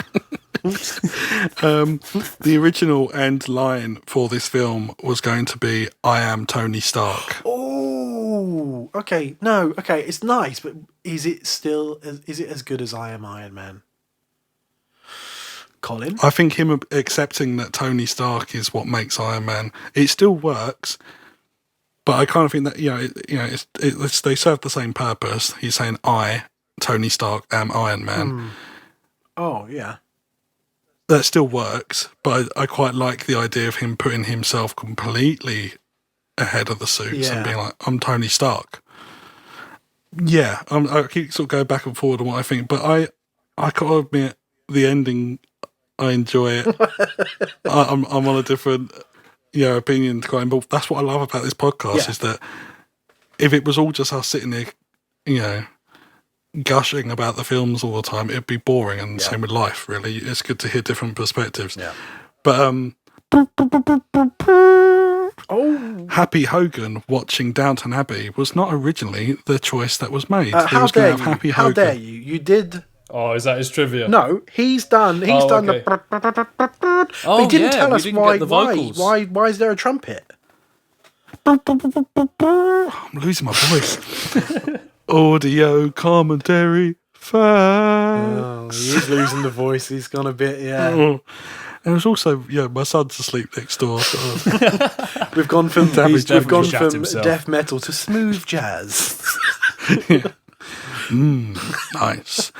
The original end line for this film was going to be, I am Tony Stark. Oh, okay. No, okay. It's nice, but is it as good as I Am Iron Man? Colin? I think him accepting that Tony Stark is what makes Iron Man, it still works, but I kind of think that, they serve the same purpose. He's saying, I, Tony Stark, am Iron Man. Oh, yeah. That still works, but I quite like the idea of him putting himself completely ahead of the suits and being like, I'm Tony Stark. Yeah, I keep sort of going back and forward on what I think, but I gotta admit, the ending, I enjoy it. I'm on a different opinion to Colin, but that's what I love about this podcast is that if it was all just us sitting there, gushing about the films all the time, it'd be boring, and same with life, really. It's good to hear different perspectives. Yeah. But Happy Hogan watching Downton Abbey was not originally the choice that was made. How dare you? How dare you? You did... Oh, is that his trivia? No, he's done okay. the... But he didn't tell us get the vocals. Why is there a trumpet? I'm losing my voice. Audio commentary facts. Oh, he is losing the voice. He's gone a bit, And it was also, my son's asleep next door. We've gone from himself. death metal to smooth jazz. Nice.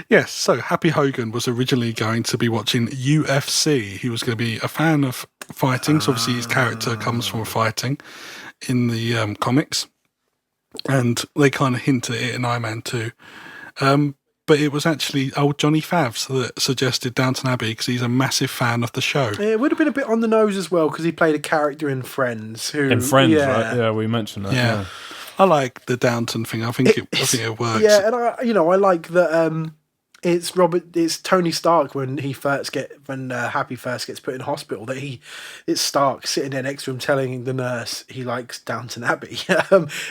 Yes, so Happy Hogan was originally going to be watching UFC. He was going to be a fan of fighting, so obviously his character comes from fighting in the comics. And they kind of hint at it in Iron Man 2. But it was actually old Johnny Favs that suggested Downton Abbey because he's a massive fan of the show. It would have been a bit on the nose as well because he played a character in Friends. In Friends, right? Yeah, we mentioned that. Yeah. I like the Downton thing. I think it works. Yeah, and I like that It's Tony Stark when Happy first gets put in hospital. It's Stark sitting there next to him, telling the nurse he likes Downton Abbey.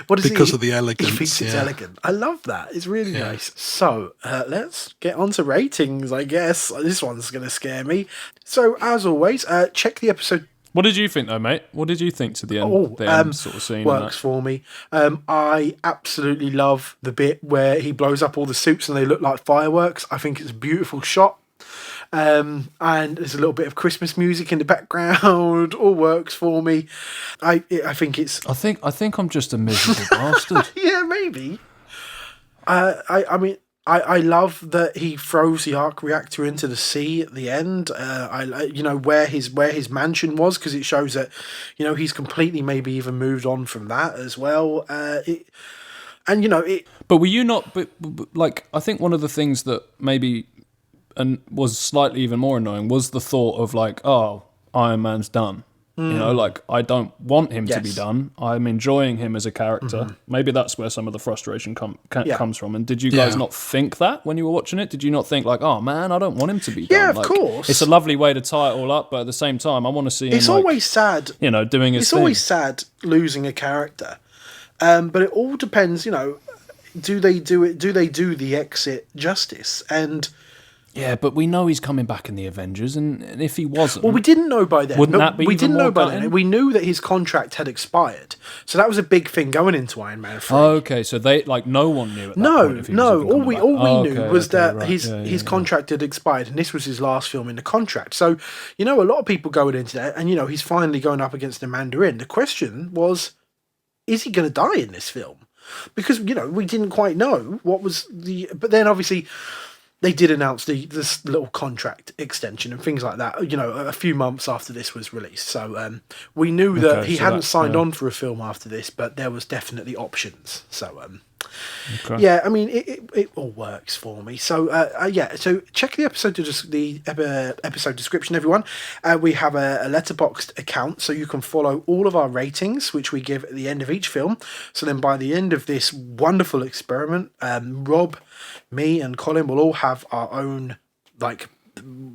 What is Because of the elegance, He thinks it's yeah. elegant. I love that. It's really nice. So let's get on to ratings. I guess this one's going to scare me. So as always, check the episode. What did you think, though, mate? What did you think to the end sort of scene? Works for me. I absolutely love the bit where he blows up all the suits and they look like fireworks. I think it's a beautiful shot. And there's a little bit of Christmas music in the background. All works for me. I think it's. I think I'm just a miserable bastard. Yeah, maybe. I mean. I love that he throws the arc reactor into the sea at the end. Where his mansion was, because it shows that, he's completely maybe even moved on from that as well. But were you not? But like, I think one of the things that maybe and was slightly even more annoying was the thought of like, oh, Iron Man's done. Like, I don't want him to be done. I'm enjoying him as a character. Mm-hmm. Maybe that's where some of the frustration comes from. And did you guys not think that when you were watching it? Did you not think like, oh man, I don't want him to be done? Yeah, of like, course. It's a lovely way to tie it all up, but at the same time, I want to see him. It's always sad. Doing his thing. It's always sad losing a character. But it all depends, do they do it? Do they do the exit justice? And yeah, but we know he's coming back in the Avengers, and if he wasn't, well, we didn't know by then. Wouldn't that be? We even didn't more know by gutting? then. We knew that his contract had expired, so that was a big thing going into Iron Man 3. Okay, so they no one knew. At that point if he was even All coming we back. knew was that right. his contract had expired, and this was his last film in the contract. So, a lot of people going into that, and he's finally going up against the Mandarin. The question was, is he going to die in this film? Because we didn't quite know what was the. But then obviously, they did announce this little contract extension and things like that. A few months after this was released, so we knew that he hadn't signed on for a film after this, but there was definitely options. So. Yeah, I mean it all works for me. So so check the episode episode description, everyone. We have a letterboxed account, so you can follow all of our ratings, which we give at the end of each film. So then by the end of this wonderful experiment, Rob, me, and Colin will all have our own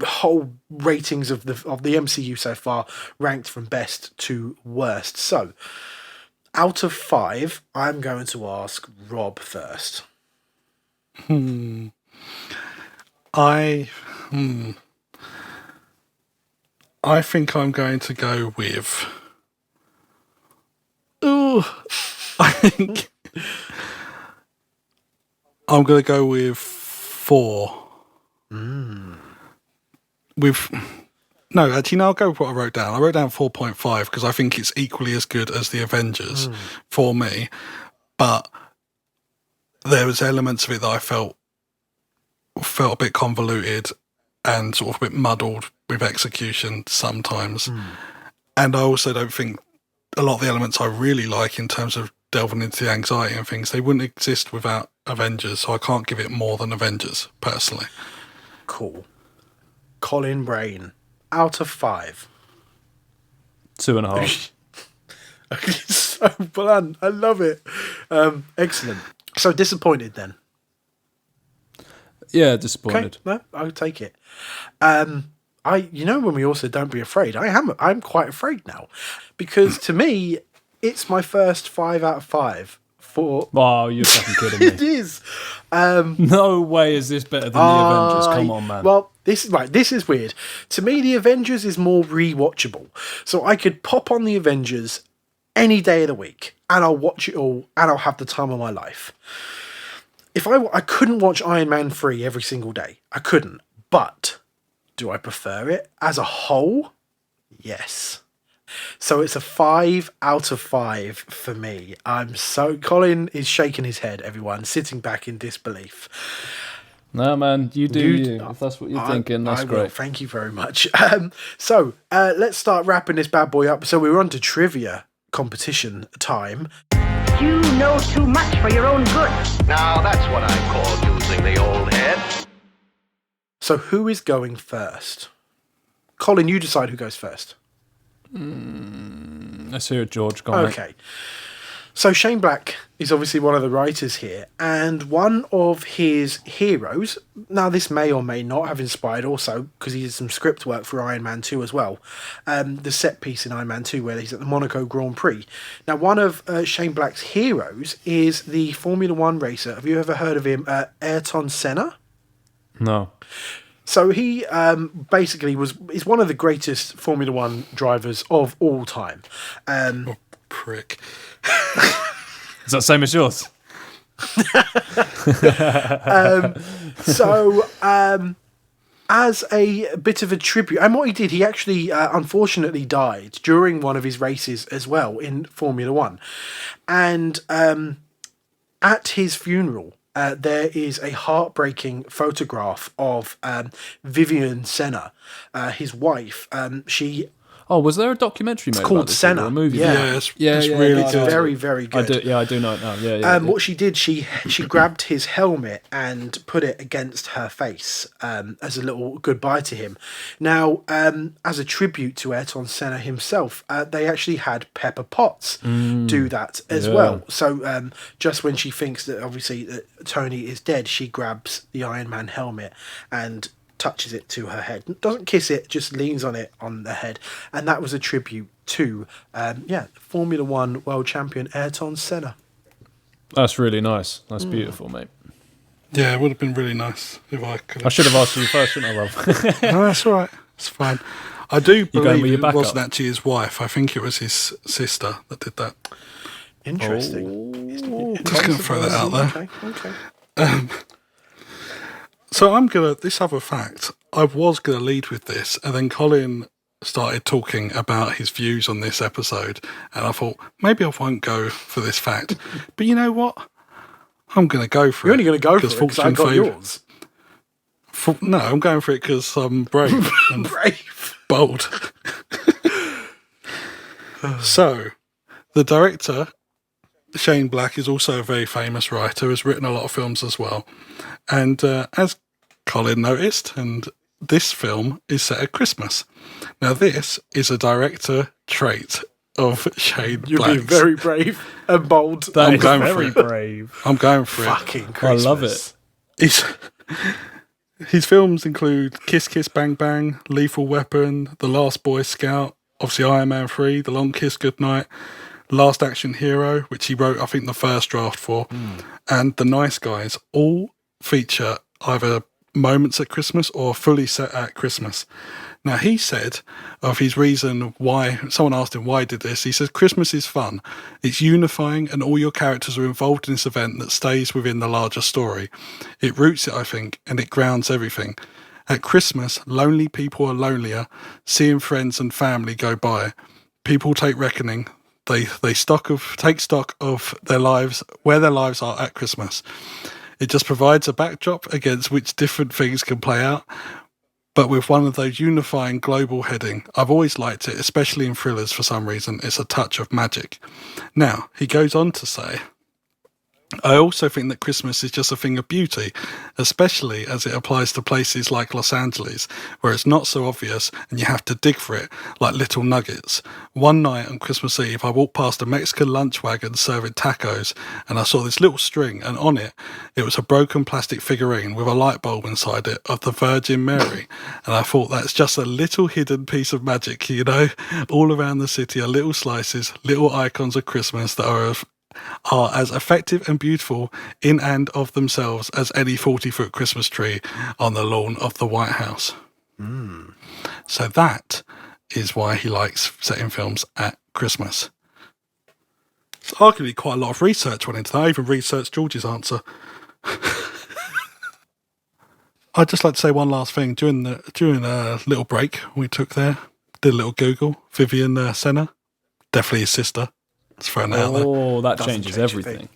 whole ratings of the MCU so far, ranked from best to worst. So. Out of 5, I'm going to ask Rob first. I think I'm going to go with. I think I'm going to go with 4. No, actually, no, I'll go with what I wrote down. I wrote down 4.5 because I think it's equally as good as the Avengers for me. But there was elements of it that I felt a bit convoluted and sort of a bit muddled with execution sometimes. And I also don't think a lot of the elements I really like in terms of delving into the anxiety and things, they wouldn't exist without Avengers. So I can't give it more than Avengers, personally. Cool. Colin Brain. Out of 5. 2.5. It's so blunt. I love it. Excellent. So disappointed then. Yeah, disappointed. Okay, no, I'll take it. When we also don't be afraid, I'm quite afraid now, because to me, it's my first 5 out of 5 for. Wow, you're fucking kidding me. It is. No way is this better than the Avengers. Come on, man. Well, this is weird. To me, the Avengers is more rewatchable. So I could pop on the Avengers any day of the week, and I'll watch it all, and I'll have the time of my life. If I couldn't watch Iron Man 3 every single day. I couldn't. But do I prefer it as a whole? Yes. So it's a 5 out of 5 for me. Colin is shaking his head, everyone, sitting back in disbelief. No, man, you do you. If that's what you're thinking, that's great. Will. Thank you very much. Let's start wrapping this bad boy up. So we're on to trivia competition time. You know too much for your own good. Now that's what I call using the old head. So who is going first? Colin, you decide who goes first. Let's hear it, George. Go on, okay. mate. So Shane Black is obviously one of the writers here, and one of his heroes. Now, this may or may not have inspired also, because he did some script work for Iron Man 2 as well. The set piece in Iron Man 2 where he's at the Monaco Grand Prix. Now, one of Shane Black's heroes is the Formula One racer. Have you ever heard of him? Ayrton Senna? No. So he basically is one of the greatest Formula One drivers of all time. Prick. Is that the same as yours? As a bit of a tribute, and what he did, he actually unfortunately died during one of his races as well in Formula One. And at his funeral, there is a heartbreaking photograph of Vivian Senna, his wife. She Oh, was there a documentary made called about this? Senna. Or a movie? Yeah. It's Yeah, really it's good. very, very good. I do know it now. Yeah. What she did, she grabbed his helmet and put it against her face as a little goodbye to him. Now, as a tribute to Ayrton Senna himself, they actually had Pepper Potts do that as well. So just when she thinks that obviously that Tony is dead, she grabs the Iron Man helmet and touches it to her head. Doesn't kiss it, just leans on it on the head. And that was a tribute to Formula One world champion Ayrton Senna. That's really nice. That's beautiful, mate. Yeah, it would have been really nice if I could. I should have asked you first, shouldn't I, Rob? No, that's all right. It's fine. I do going with believe your it backup? wasn't actually his wife. I think it was his sister that did that. Interesting. Just going to throw that out there. Okay. So this other fact, I was going to lead with this, and then Colin started talking about his views on this episode, and I thought, maybe I won't go for this fact. But you know what? I'm going to go for You're it. only going to go for it because I got yours. No, I'm going for it because I'm brave and Brave. bold. So, the director, Shane Black, is also a very famous writer, has written a lot of films as well. And as Colin noticed, and this film is set at Christmas. Now, this is a director trait of Shane You're Black's. being very brave and bold. That I'm is going for very it. brave. I'm going for it. Fucking Christmas. I love it. His films include Kiss Kiss Bang Bang, Lethal Weapon, The Last Boy Scout, obviously Iron Man 3, The Long Kiss Goodnight, Last Action Hero, which he wrote, I think, the first draft for, and The Nice Guys, all feature either moments at Christmas or fully set at Christmas. Now, he said of his reason why, someone asked him why he did this, he says, Christmas is fun. It's unifying and all your characters are involved in this event that stays within the larger story. It roots it, I think, and it grounds everything. At Christmas, lonely people are lonelier, seeing friends and family go by. People take reckoning. They take stock of their lives, where their lives are at Christmas. It just provides a backdrop against which different things can play out, but with one of those unifying global heading. I've always liked it, especially in thrillers for some reason. It's a touch of magic. Now, he goes on to say, I also think that Christmas is just a thing of beauty, especially as it applies to places like Los Angeles, where it's not so obvious and you have to dig for it like little nuggets. One night on Christmas Eve, I walked past a Mexican lunch wagon serving tacos, and I saw this little string, and on it, it was a broken plastic figurine with a light bulb inside it of the Virgin Mary. And I thought that's just a little hidden piece of magic, you know? All around the city are little slices, little icons of Christmas that are as effective and beautiful in and of themselves as any 40-foot Christmas tree on the lawn of the White House. So that is why he likes setting films at Christmas. It's arguably quite a lot of research went into that. I even researched George's answer. I'd just like to say one last thing. During a little break we took there, did a little Google. Vivian Senna, definitely his sister. Let's throw it out there. Oh, that Doesn't changes change a everything. thing.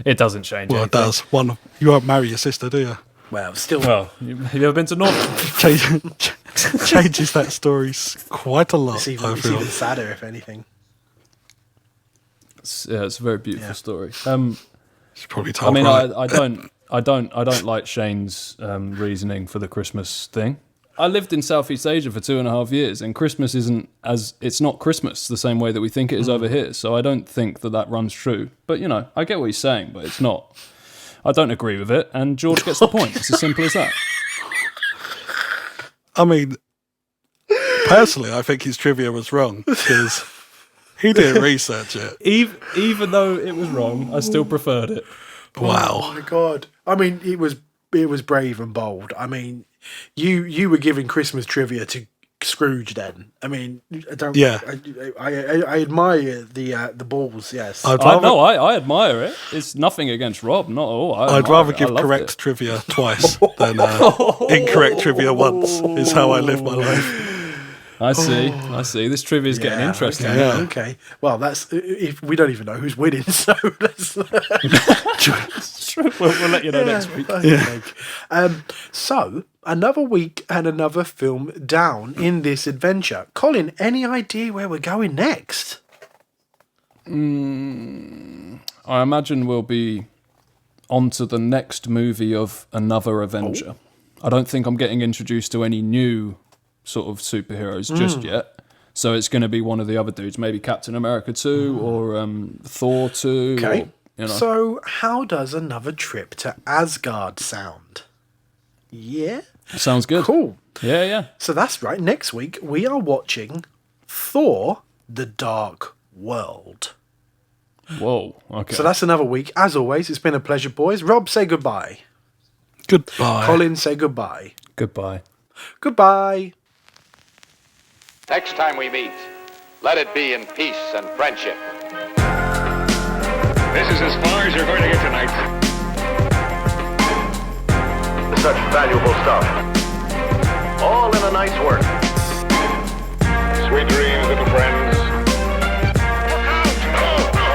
It doesn't change Well, it anything. does. You won't marry your sister, do you? Well, still. Well, have you ever been to North? Changes that story quite a lot. It's I even feel. sadder, if anything. It's a very beautiful story. She's probably I told mean, right. I don't like Shane's reasoning for the Christmas thing. I lived in Southeast Asia for 2.5 years, and Christmas it's not Christmas the same way that we think it is over here. So I don't think that runs true. But I get what he's saying, but it's not. I don't agree with it, and George gets the point. It's as simple as that. I mean, personally, I think his trivia was wrong because he didn't research it. Even though it was wrong, I still preferred it. Wow. Oh my God. I mean, it was brave and bold. I mean, you were giving Christmas trivia to Scrooge then. I mean, I don't. Yeah. I admire the balls. Yes. I admire it. It's nothing against Rob, not at all. I'd rather give correct trivia twice than incorrect trivia once. Is how I live my life. I see. This trivia is getting interesting. Okay, Yeah. okay. Well, that's if we don't even know who's winning, so let's. We'll let you know next week. So another week and another film down in this adventure. Colin, any idea where we're going next? I imagine we'll be on to the next movie of another Avenger. I don't think I'm getting introduced to any new sort of superheroes just yet. So it's going to be one of the other dudes, maybe Captain America 2 or Thor 2. Okay. Or, So how does another trip to Asgard sound? Yeah? Sounds good. Cool. Yeah. So that's right. Next week, we are watching Thor, The Dark World. Whoa. Okay. So that's another week. As always, it's been a pleasure, boys. Rob, say goodbye. Goodbye. Colin, say goodbye. Goodbye. Goodbye. Next time we meet, let it be in peace and friendship. This is as far as you're going to get tonight. Such valuable stuff. All in a nice work. Sweet dreams, little friends.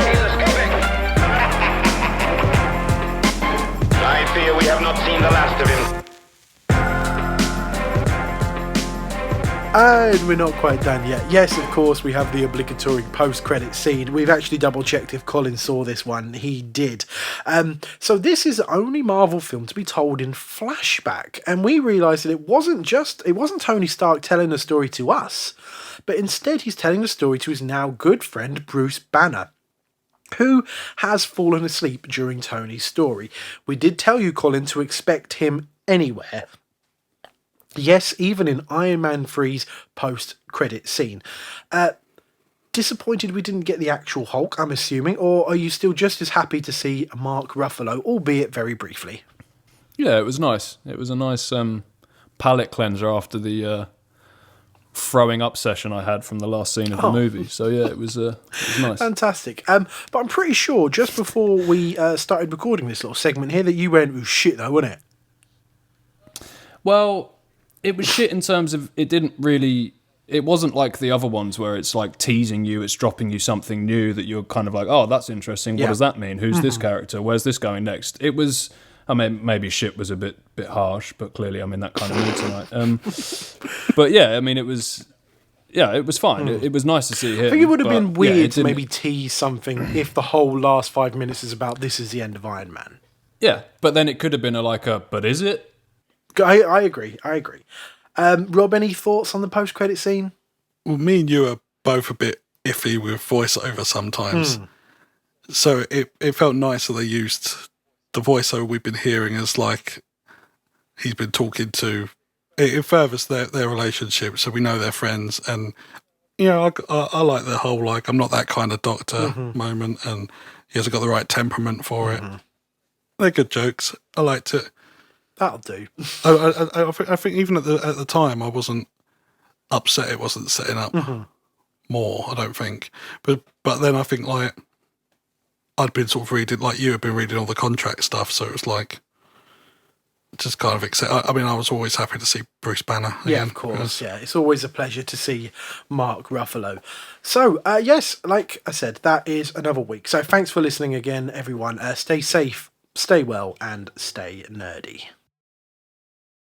He's escaping. I fear we have not seen the last of him. And we're not quite done yet. Yes, of course, we have the obligatory post-credit scene. We've actually double-checked if Colin saw this one. He did. So this is the only Marvel film to be told in flashback. And we realised that it wasn't Tony Stark telling the story to us, but instead he's telling the story to his now good friend Bruce Banner, who has fallen asleep during Tony's story. We did tell you, Colin, to expect him anywhere. Yes, even in Iron Man 3's post-credit scene. Disappointed we didn't get the actual Hulk, I'm assuming, or are you still just as happy to see Mark Ruffalo, albeit very briefly? Yeah, it was nice. It was a nice palate cleanser after the throwing up session I had from the last scene of the movie. So yeah, it was nice. Fantastic. But I'm pretty sure just before we started recording this little segment here that you went, oh shit though, wasn't it? Well, it was shit in terms of it wasn't like the other ones where it's like teasing you, it's dropping you something new that you're kind of like, oh, that's interesting. What does that mean? Who's this character? Where's this going next? It was, I mean, maybe shit was a bit harsh, but clearly I'm in that kind of mood tonight. But yeah, I mean, it was fine. It was nice to see him. I think it would have been weird to didn't- maybe tease something if the whole last 5 minutes is about this is the end of Iron Man. Yeah, but then it could have been but is it? I agree. Rob, any thoughts on the post-credit scene? Well, me and you are both a bit iffy with voiceover sometimes. So it felt nice that they used the voiceover we've been hearing as like he's been talking to. It furthers their relationship, so we know they're friends. And, I like the whole, like, I'm not that kind of doctor moment, and he hasn't got the right temperament for it. They're good jokes. I liked it. That'll do. I think even at the time I wasn't upset it wasn't setting up more. I don't think, but then I think like I'd been sort of reading, like you had been reading all the contract stuff, so it was like just kind of accept. I mean, I was always happy to see Bruce Banner again. Yeah, of course. Yeah, it's always a pleasure to see Mark Ruffalo. So yes, like I said, that is another week. So thanks for listening again, everyone. Stay safe, stay well, and stay nerdy.